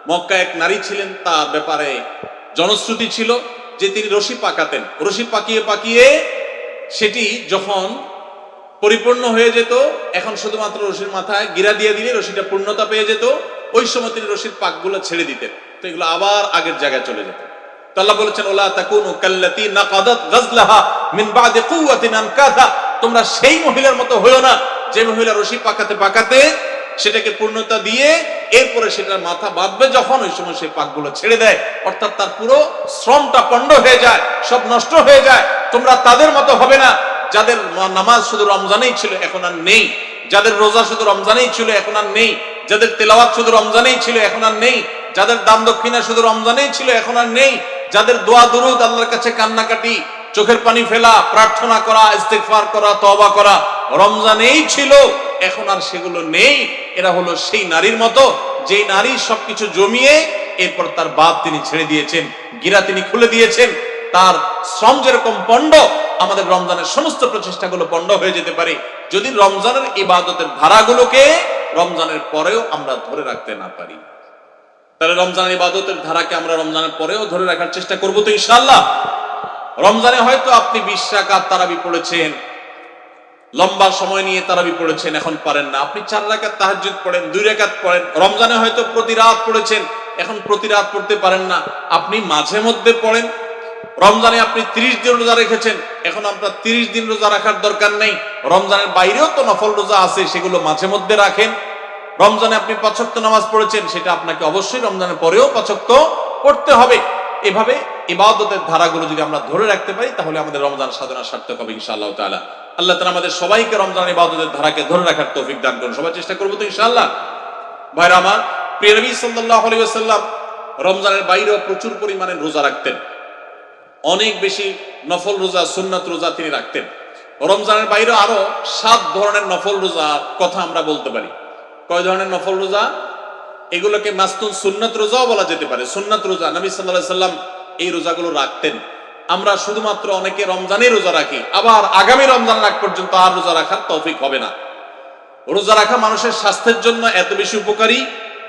মক্কায় এক নারী ছিলেন, তার ব্যাপারে জনশ্রুতি ছিল যে তিনি রশি পাকাতেন, রশি পাকিয়ে পাকিয়ে সেটি যখন পরিপূর্ণ হয়ে যেত, এখন শুধুমাত্র রশির মাথায় গিরা দিয়ে দিলে রশিটা পূর্ণতা পেয়ে যেত, ওই সময় তিনি রশির পাকগুলো ছেড়ে দিতেন, তো এগুলো আবার আগের জায়গায় চলে যেত। তো আল্লাহ বলেছেন ওলা তাকুনু কাল্লাতী নাকাদাত গাজলাহা মিন বাদি কুওয়াতিন আনকাথা, তোমরা সেই মহিলার মতো হইও না যে মহিলা রশি পাকাতে পাকাতে সেটাকে পূর্ণতা দিয়ে এরপরে সেটার মাথা বাঁধবে যখন, ওই সময় সেই পাকগুলো ছেড়ে দেয়, অর্থাৎ তার পুরো শ্রমটা পণ্ড হয়ে যায়, সব নষ্ট হয়ে যায়। তোমরা তাদের মতো হবে না যাদের নামাজ শুধু রমজানেই ছিল এখন আর নেই, যাদের রোজা শুধু রমজানেই ছিল এখন আর নেই, যাদের তেলাওয়াত শুধু রমজানেই ছিল এখন আর নেই, যাদের দান দক্ষিণা শুধু রমজানেই ছিল এখন আর নেই, যাদের দোয়া দুরূদ, আল্লাহর কাছে কান্নাকাটি, চোখের পানি ফেলা, প্রার্থনা করা, ইস্তেগফার করা, তওবা করা রমজানেই ছিল, এখন আর সেগুলো নেই। এরা হলো সেই নারীর মতো যেই নারী সবকিছু জমিয়ে এরপর তার বাদ তিনি ছেড়ে দিয়েছেন, গিরা তিনি খুলে দিয়েছেন, তার শ্রম যেরকম পণ্ড, আমাদের রমজানের সমস্ত প্রচেষ্টাগুলো পণ্ড হয়ে যেতে পারে যদি রমজানের ইবাদতের ধারাগুলোকে রমজানের পরেও আমরা ধরে রাখতে না পারি। তাহলে রমজানের ইবাদতের ধারাকে আমরা রমজানের পরেও ধরে রাখার চেষ্টা করবো তো ইনশাআল্লাহ। রমজানে হয়তো আপনি 20 রাকাত তারাবি পড়েছেন, লম্বা সময় নিয়ে তারাবি পড়েছেন, এখন পারেন না। আপনি 4 রাকাত তাহাজ্জুদ পড়েন, 2 রাকাত পড়েন। রমজানে হয়তো প্রতি রাত পড়েছেন, এখন প্রতি রাত পড়তে পারেন না, আপনি মাঝে মধ্যে পড়েন। রমজানে আপনি 30 দিন রোজা রেখেছেন, এখন আপনার 30 দিন রোজা রাখার দরকার নেই। রমজানের বাইরেও তো নফল রোজা আছে, সেগুলো মাঝে মধ্যে রাখেন। রমজানে আপনি 5 ওয়াক্ত নামাজ পড়েছেন, সেটা আপনাকে অবশ্যই রমজানের পরেও 5 ওয়াক্ত পড়তে হবে। এভাবে ইবাদতের ধারাগুলো যদি আমরা ধরে রাখতে পারি তাহলে আমাদের রমজান সাধনা সার্থক হবে ইনশাআল্লাহ তাআলা। আল্লাহ তাআলা আমাদের সবাইকে রমজানের ইবাদতের ধারাকে ধরে রাখার তৌফিক দান করুন। সবাই চেষ্টা করবো তো ইনশাআল্লাহ। ভাইরা আমার, প্রিয় নবী সাল্লাল্লাহু আলাইহি ওয়াসাল্লাম রমজানের বাইরেও প্রচুর পরিমাণে রোজা রাখতেন। অনেক বেশি নফল রোজা, সুন্নাত রোজা তিনি রাখতেন। রমজানের বাইরে আরো 7 ধরনের নফল রোজার কথা আমরা বলতে পারি। কয় ধরনের নফল রোজা? এগুলোকে মাসতুন সুন্নাত রোজাও বলা যেতে পারে। সুন্নাত রোজা নবী সাল্লাল্লাহু আলাইহি সাল্লাম এই রোজাগুলো রাখতেন। আমরা শুধুমাত্র অনেকে রমজানে রোজা রাখি, আবার আগামী রমজান আগ পর্যন্ত আর রোজা রাখার তৌফিক হবে না। রোজা রাখা মানুষের স্বাস্থ্যের জন্য এত বেশি উপকারী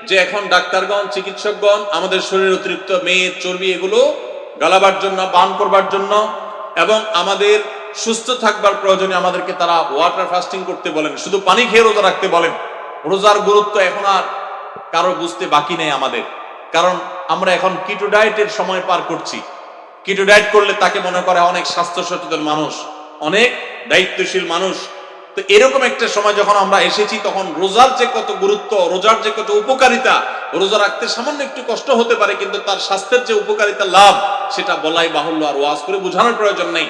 যে এখন ডাক্তারগণ, চিকিৎসকগণ আমাদের শরীরের অতিরিক্ত মেদ, চর্বি এগুলো গালাবার জন্য, বার্ন করবার জন্য এবং আমাদের সুস্থ থাকবার প্রয়োজনে আমাদেরকে তারা ওয়াটার ফাস্টিং করতে বলেন, শুধু পানি খেয়ে রোজা রাখতে বলেন। রোজার গুরুত্ব এখন আর কারো বুঝতে বাকি নেই আমাদের, কারণ আমরা এখন কিটো ডায়েটের সময় পার করছি। কিটো ডায়েট করলে তাকে মনে করে অনেক স্বাস্থ্য সচেতন মানুষ, অনেক দায়িত্বশীল মানুষ। তো এরকম একটা সময় যখন আমরা এসেছি, তখন রোজার যে কত গুরুত্ব, রোজার যে কত উপকারিতা, রোজা রাখতে সামান্য একটু কষ্ট হতে পারে কিন্তু তার স্বাস্থ্যের যে উপকারিতা লাভ সেটা বলাই বাহুল্য, আর ওয়াজ করে বোঝানোর প্রয়োজন নেই।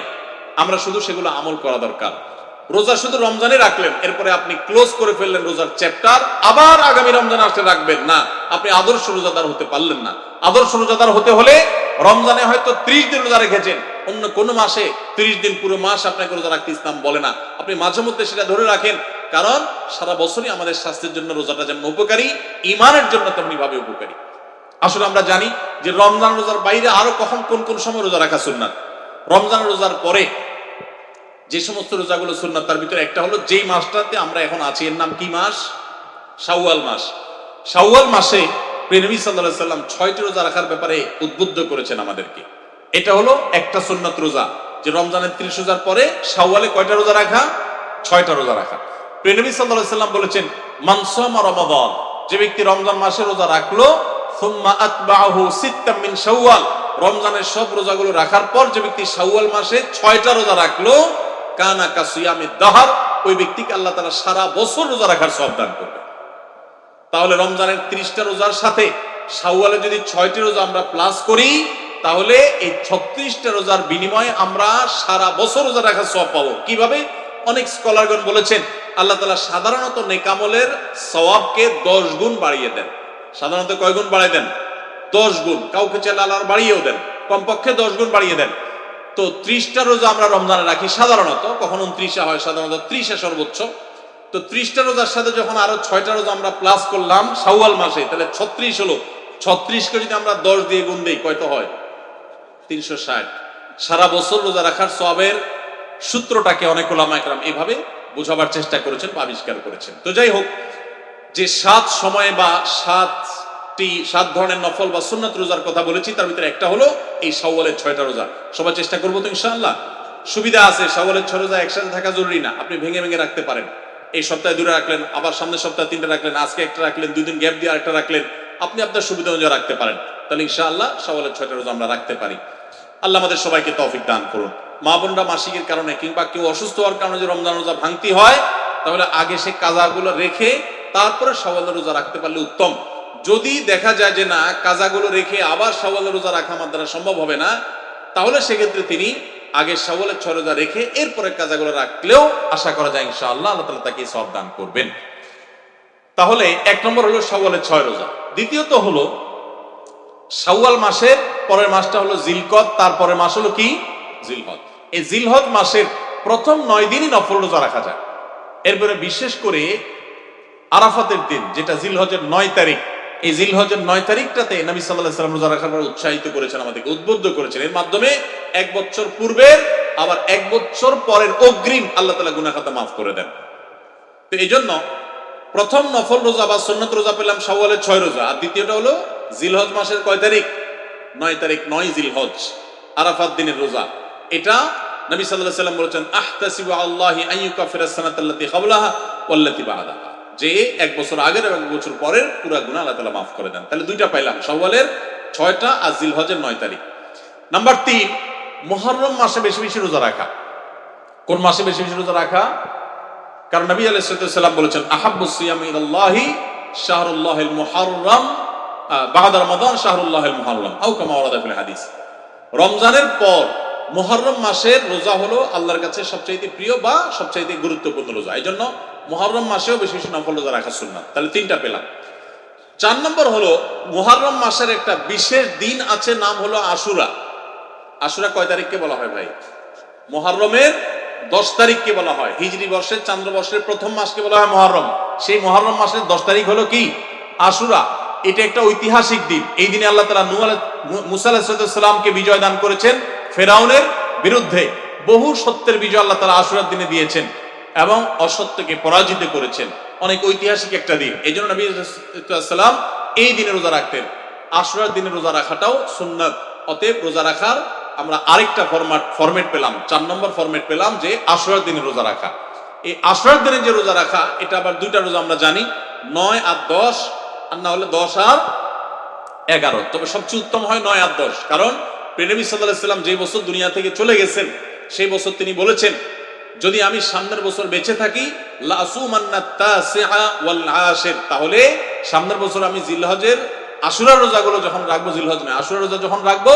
আমরা শুধু সেগুলো আমল করা দরকার। রোজা শুধু রমজানে রাখলেন, এরপরে আপনি ক্লোজ করে ফেললেন রোজার চ্যাপ্টার, আবার আগামী রমজান আসলে রাখবেন না, আপনি আদর্শ রোজাদার হতে পারলেন না। আদর্শ রোজাদার হতে হলে রমজানে হয়তো 30 দিন রোজা রেখেছেন, অন্য কোন মাসে 30 দিন পুরো মাস আপনাকে রোজা রাখতে ইসলাম বলে না। আপনি মাঝে মধ্যে সেটা ধরে রাখেন, কারণ সারা বছরই আমাদের স্বাস্থ্যের জন্য রোজাটা যেমন উপকারী, ইমানের জন্য তেমনি ভাবে উপকারী। আসলে আমরা জানি যে রমজান রোজার বাইরে আরো কখন কোন কোন সময় রোজা রাখা সুন্নাত। রমজান রোজার পরে যে সমস্ত রোজাগুলো সুন্নাত, তার ভিতরে একটা হলো যেই মাসটাতে আমরা এখন আছি, এর নাম কি মাস? শাওয়াল মাস। শাওয়াল মাসে প্রিয় নবী সাল্লাল্লাহু আলাইহি সাল্লাম 6টি রোজা রাখার ব্যাপারে উদ্বুদ্ধ করেছেন আমাদেরকে। এটা হলো একটা সুন্নাত রোজা, যে রমজানের 30 রোজার পরে শাওয়ালে কয়টা রোজা রাখা? 6টা রোজা রাখা। প্রিয় নবী সাল্লাল্লাহু আলাইহি সাল্লাম বলেছেন, মান সামা রমাদান, যে ব্যক্তি রমজান মাসে রোজা রাখলো, সুম্মা আতবাহু সিত্তাম মিন শাওয়াল, রমজানের সব রোজাগুলো রাখার পর যে ব্যক্তি শাওয়াল মাসে 6টা রোজা রাখলো, কানা কাসিয়ামিদ দাহর, ওই ব্যক্তিকে আল্লাহ তাআলা সারা বছর রোজা রাখার সওয়াব দান করবে। তাহলে রমজানের 30টা রোজার সাথে শাওয়ালে যদি 6টি রোজা আমরা প্লাস করি, তাহলে এই 36টা রোজার বিনিময়ে আমরা সারা বছর রোজা রাখার সওয়াব পাবো। কিভাবে? অনেক স্কলারগণ বলেছেন আল্লাহ তাআলা সাধারণত নেকামলের সওয়াবকে 10 গুণ বাড়িয়ে দেন। সাধারণত কয় গুণ বাড়িয়ে দেন? 10 গুণ। কাউকে চাইলে আল্লাহ বাড়িয়েও দেন, কমপক্ষে 10 গুণ বাড়িয়ে দেন। তো 30টা রোজা আমরা রমজানে রাখি সাধারণত, কখনো 29 হয়, সাধারণত 30 সর্বোচ্চ। তো 30টা রোজার সাথে যখন আরো 6টা রোজা আমরা প্লাস করলাম শাওয়াল মাসে, তাহলে 36 হলো। 36কে যদি আমরা 10 দিয়ে গুণ দেই, কয়টা হয়? 360। সারা বছর রোজা রাখার সওয়াবের সূত্রটাকে অনেক উলামা ইকরাম এইভাবে বোঝাবার চেষ্টা করেছেন বা আবিষ্কার করেছেন। তো যাই হোক, যে 7 সময় বা 7 ধরনের নফল বা সুন্নাত রোজার কথা বলেছি, তার ভিতরে একটা হলো এই শাওয়ালের 6টা রোজা। সবাই চেষ্টা করবো তো ইনশাআল্লাহ। সুবিধা আছে, শাওয়ালের 6 রোজা একসাথে থাকা জরুরি না, আপনি ভেঙে ভেঙে রাখতে পারেন। এই সপ্তাহে 2টা রাখলেন, আবার সামনের সপ্তাহে 3টা রাখলেন, আজকে একটা রাখলেন, 2 দিন গ্যাপ দিয়ে আরেকটা রাখলেন, আপনি আপনার সুবিধা অনুযায়ী রাখতে পারেন। তাহলে ইনশাআল্লাহ শাওয়ালের 6টা রোজা আমরা রাখতে পারি। আল্লাহ আমাদের সবাইকে তৌফিক দান করুন। মা বোনরা মাসিকের কারণে কিংবা কেউ অসুস্থ হওয়ার কারণে যে রমজান রোজা ভাঙতি হয়, তাহলে আগে সে কাজাগুলো রেখে তারপরে শাওয়ালের রোজা রাখতে পারলে উত্তম। যদি দেখা যায় যে না, কাজাগুলো রেখে আবার শাওয়ালের রোজা রাখা আমার দ্বারা সম্ভব হবে না, তাহলে সেক্ষেত্রে তিনি আগে শাওয়ালের 6 রোজা রেখে এরপরে কাজাগুলো রাখলেও আশা করা যায় ইনশাআল্লাহ আল্লাহ তাআলা তাকে সওয়াব দান করবেন। তাহলে 1 নম্বর হলো শাওয়ালের 6 রোজা। দ্বিতীয়ত হলো শাওয়াল মাসের পরের মাসটা হলো জিলকদ, তারপরের মাস হলো কি? জিলহজ। এই জিলহজ মাসের প্রথম 9 দিনই নফল রোজা রাখা যায়। এরপরে বিশেষ করে আরাফাতের দিন, যেটা জিলহজের 9 তারিখ, এই জিলহজের 9 তারিখটাতে নবী সাল্লাল্লাহু আলাইহি ওয়াসাল্লাম রোজা রাখার পর উৎসাহিত করেছেন, আমাদেরকে উদ্বুদ্ধ করেছেন। এর মাধ্যমে 1 বছর পূর্বের আবার 1 বছর পরের অগ্রিম আল্লাহ তাআলা গুনাহ খাতা মাফ করে দেন। তো এই জন্য প্রথম নফল রোজা বা সুন্নাত রোজা পেলাম শাওয়ালের 6 রোজা, আর দ্বিতীয়টা হলো জিলহজ মাসের কয় তারিখ? 9 তারিখ, 9 জিলহজ, আরাফাত দিনের রোজা। এটা নবী সাল্লাল্লাহু আলাইহি ওয়াসাল্লাম বলেছেন, আহতাসিবু আল্লাহি আন ইউকাফিরাস সানাতাল্লাতী ক্বাবলাহা ওয়াল্লাতী বা'দাহা, যে 1 বছর আগের এবং 1 বছর পরের পুরো গুনাহ আল্লাহ তাআলা মাফ করে দেন। তাহলে দুইটা পাইলাম, শাওয়ালের 6টা আর জিলহজের 9 তারিখ। নাম্বার 3, মুহররম মাসে বেশি বেশি রোজা রাখা। কোন মাসে বেশি বেশি রোজা রাখা? কারণ নবী আলাইহিস সালাম বলেছেন, আহাব্বুস সিয়ামি ইলাল্লাহি শাহরুল্লাহিল মুহররম বা'দা রমাদান শাহরুল্লাহিল মুহররম আও কামা ওয়ারাদা ফিল হাদিস। রমজানের পর মুহররম মাসের রোজা হলো আল্লাহর কাছে সবচাইতে প্রিয় বা সবচাইতে গুরুত্বপূর্ণ রোজা। এই জন্য মুহররম মাসেও বেশি বেশি নফল রোজা রাখা সুন্নাত। তাহলে 3টা পেলাম। 4 নম্বর হলো মুহররম মাসের একটা বিশেষ দিন আছে, নাম হলো আশুরা। আশুরা কয় তারিখকে বলা হয় ভাই? মুহররমের 10 তারিখকে বলা হয়। হিজরি বর্ষের চান্দ্র বর্ষের প্রথম মাসকে বলা হয় মুহররম। সেই মুহররম মাসের 10 তারিখ হলো কি? আশুরা। এটা একটা ঐতিহাসিক দিন। এই দিনে আল্লাহ তাআলা মুসা আলাইহিস সালামকে বিজয় দান করেছেন ফেরাউনের বিরুদ্ধে। বহু সত্যের বিজয় আল্লাহ তাআলা আশুরার দিনে দিয়েছেন এবং অসত্যকে পরাজিত করেছেন। অনেক ঐতিহাসিক একটা দিন। এই জন্য নবী সাল্লাম এই দিনে রোজা রাখতেন। আশুরার দিনে রোজা রাখাটাও সুন্নাত। অতএব রোজা রাখার আমরা আরেকটা ফরম্যাট পেলাম, 4 নম্বর ফরম্যাট পেলাম, যে আশুরার দিনে রোজা রাখা। এই আশুরার দিনে যে রোজা রাখা, এটা আবার 2টা রোজা আমরা জানি, 9 আর 10, আর না হলে 10 আর 11। তবে সবচেয়ে উত্তম হয় 9 আর 10, কারণ নবী সাল্লাল্লাহু আলাইহি ওয়াসাল্লাম যে বছর দুনিয়া থেকে চলে গেছেন সেই বছর তিনি বলেছেন, যদি আমি সামনের বছর বেঁচে থাকি লা আসুমান্নাত তাসিআ ওয়াল আশির, তাহলে সামনের বছর আমি জিলহজের আশুরার রোজাগুলো যখন রাখবো, জিলহজ নয় আশুরার রোজা যখন রাখবো,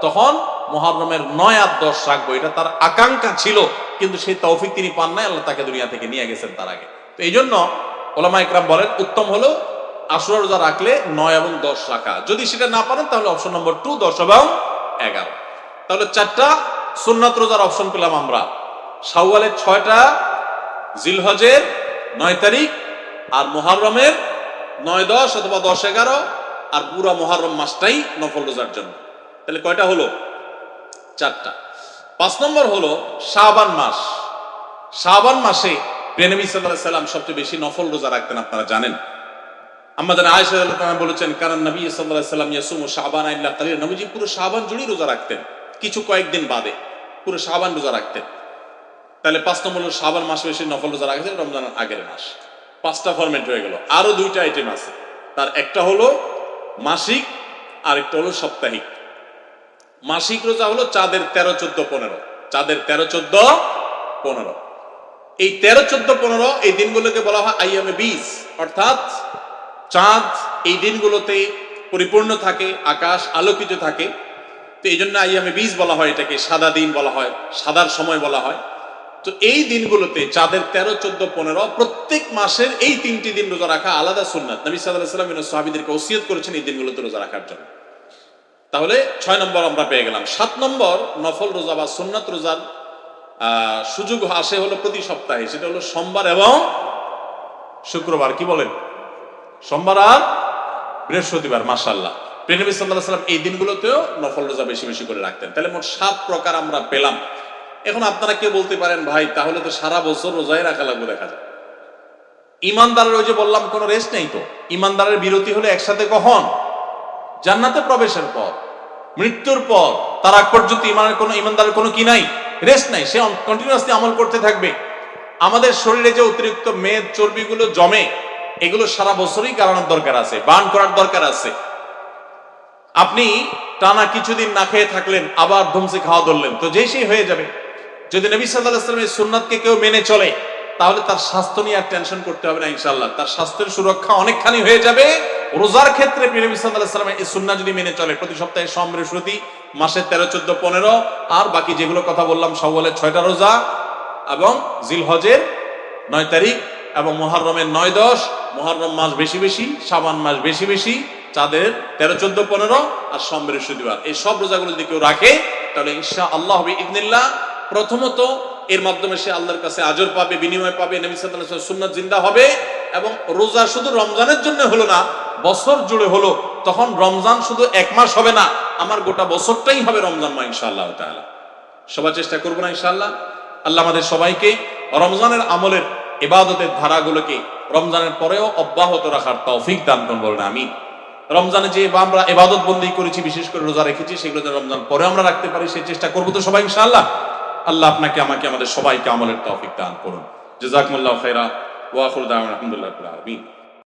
তখন মুহররমের 9 আর 10 রাখবো। এটা তার আকাঙ্ক্ষা ছিল, কিন্তু সেই তৌফিক তিনি পান নাই, আল্লাহ তাকে দুনিয়া থেকে নিয়ে গেছেন তার আগে। তো এই জন্য উলামা ইকরাম বলেন উত্তম হলো আশুরা রোজা রাখলে 9 এবং 10 রাখা। যদি সেটা না পারেন তাহলে অপশন নম্বর 2, 10 এবং 11। তাহলে 4টা সুন্নাত রোজার অপশন পেলাম আমরা। শাওয়ালের 6টা, জিলহজের 9 তারিখ, আর মুহররমের 9, 10 অথবা 10, 11, আর পুরো মুহররম মাসটাই নফল রোজার জন্য। তাহলে কয়টা হলো? 4টা। 5 নম্বর হলো শাবান মাস। শাবান মাসে নবী সাল্লাল্লাহু আলাইহি ওয়াসাল্লাম সবচেয়ে বেশি নফল রোজা রাখতেন, আপনারা জানেন। আমাদের আয়েশা রাদিয়াল্লাহু তাআলা বলেছেন, কারণ নবী সাল্লাল্লাহু আলাইহি ওয়াসাল্লাম ইয়াসুমু শাবান ইল্লা কালিল, নবীজি পুরো শাবান জুড়ে রোজা রাখতেন, কিছু কয়েকদিন বাদে পুরো শাবান রোজা রাখতেন। তাহলে 5 নম্বর হলো শাবান মাসে বেশি নফল রোজা রাখতেন, রমজানের আগের মাস। 5টা ফরম্যাট হয়ে গেল। আরো 2টা আইটেম আছে, তার একটা হলো মাসিক আর একটা হলো সাপ্তাহিক। মাসিক রোজা হলো চাঁদের 13, 14, 15। চাঁদের 13, 14, 15। এই 13, 14, 15 এই দিনগুলোকে বলা হয় আইয়ামে বীজ, অর্থাৎ চাঁদ এই দিনগুলোতে পরিপূর্ণ থাকে, আকাশ আলোকিত থাকে। তো এই জন্য আইয়ামে বীজ বলা হয়, এটাকে সাদা দিন বলা হয়, সাদার সময় বলা হয়। তো এই দিনগুলোতে চাঁদের 13, 14, 15 প্রত্যেক মাসের এই 3টি দিন রোজা রাখা আলাদা সুন্নাত। নবী সাল্লাল্লাহু আলাইহি ওয়াসাল্লাম সাহাবীদেরকে ওসিয়ত করেছেন এই দিনগুলোতে রোজা রাখার জন্য। তাহলে 6 নম্বর আমরা পেয়ে গেলাম। 7 নম্বর নফল রোজা বা সুন্নাত রোজার সুযোগ আসে হলো প্রতি সপ্তাহে, সেটা হলো সোমবার এবং শুক্রবার। কি বলেন? সোমবার আর বৃহস্পতিবার। মাশাআল্লাহ, নবী সাল্লাল্লাহু আলাইহি ওয়াসাল্লাম এই দিনগুলোতেও নফল রোজা বেশি বেশি করে রাখতেন। তাহলে মোট 7 প্রকার আমরা পেলাম। এখন আপনারা কেউ বলতে পারেন, ভাই তাহলে তো সারা বছর রোজাই রাখা লাগবে। দেখা যায় ইমানদারের, ওই যে বললাম, কোনো রেস্ট নেই। তো ইমানদারের বিরতি হলে একসাথে কখন? জান্নাতে প্রবেশের পর, মৃত্যুর পর। তার আগ পর্যন্ত ইমানদারের কোনো কি নাই? রেস্ট নাই। সে কন্টিনিউয়াসলি আমল করতে থাকবে। আমাদের শরীরে যে অতিরিক্ত মেদ চর্বিগুলো জমে, এগুলো সারা বছরই কারণের দরকার আছে, বার্ন করার দরকার আছে। আপনি টানা কিছুদিন না খেয়ে থাকলেন, আবার ধুমসে খাওয়া ধরলেন, তো যেই সেই হয়ে যাবে। যদি নবী সাল্লাল্লাহু আলাইহি ওয়াসাল্লামের সুন্নাতকে কেউ মেনে চলে, তাহলে তার স্বাস্থ্য নিয়ে আর টেনশন করতে হবে না ইনশাআল্লাহ। তার স্বাস্থ্যের সুরক্ষা অনেকখানি হয়ে যাবে। রোজার ক্ষেত্রে নবী সাল্লাল্লাহু আলাইহি ওয়াসাল্লামের এই সুন্নাহ যদি মেনে চলে, প্রতি সপ্তাহে সোম, বৃহস্পতি, মাসের 13, 14, 15, আর বাকি যেগুলো কথা বললাম, শাওয়ালের 6টা রোজা এবং জিলহজের 9 তারিখ এবং মুহররমের 9, 10, মুহররম মাস বেশি বেশি, শাবান মাস বেশি বেশি, চাঁদের 13, 14, 15 আর সোম, বৃহস্পতিবার, এই সব রোজাগুলো যদি কেউ রাখে, তাহলে ইনশাআল্লাহ বিইذনিল্লাহ প্রথমত এর মাধ্যমে সে আল্লাহর কাছে আজর পাবে, বিনিময় পাবে, নবী সাল্লাল্লাহু আলাইহি ওয়াসাল্লামের সুন্নাত জিন্দা হবে। এবং রোজা শুধু রমজানের জন্য হলো না, বছর জুড়ে হলো, তখন রমজান শুধু এক মাস হবে না, আমার গোটা বছরটাই হবে রমজান মাস ইনশাআল্লাহ তাআলা। সবাই চেষ্টা করবো না ইনশাআল্লাহ? আল্লাহ আমাদের সবাইকে রমজানের আমলের ইবাদতের ধারাগুলোকে রমজানের পরেও অব্যাহত রাখার তৌফিক দান করুন, বলেন আমিন। রমজানে যে আমরা ইবাদত বন্দি করেছি, বিশেষ করে রোজা রেখেছি, সেগুলো যেন রমজান পরে আমরা রাখতে পারি, সেই চেষ্টা করবো তো সবাই ইনশাআল্লাহ? আল্লাহ আপনাকে, আমাকে, আমাদের সবাইকে আমলের তৌফিক দান করুন। জাযাকুমুল্লাহু খাইরা ওয়া আখিরু দাওয়ানা আলহামদুলিল্লাহি রাব্বিল আলামিন।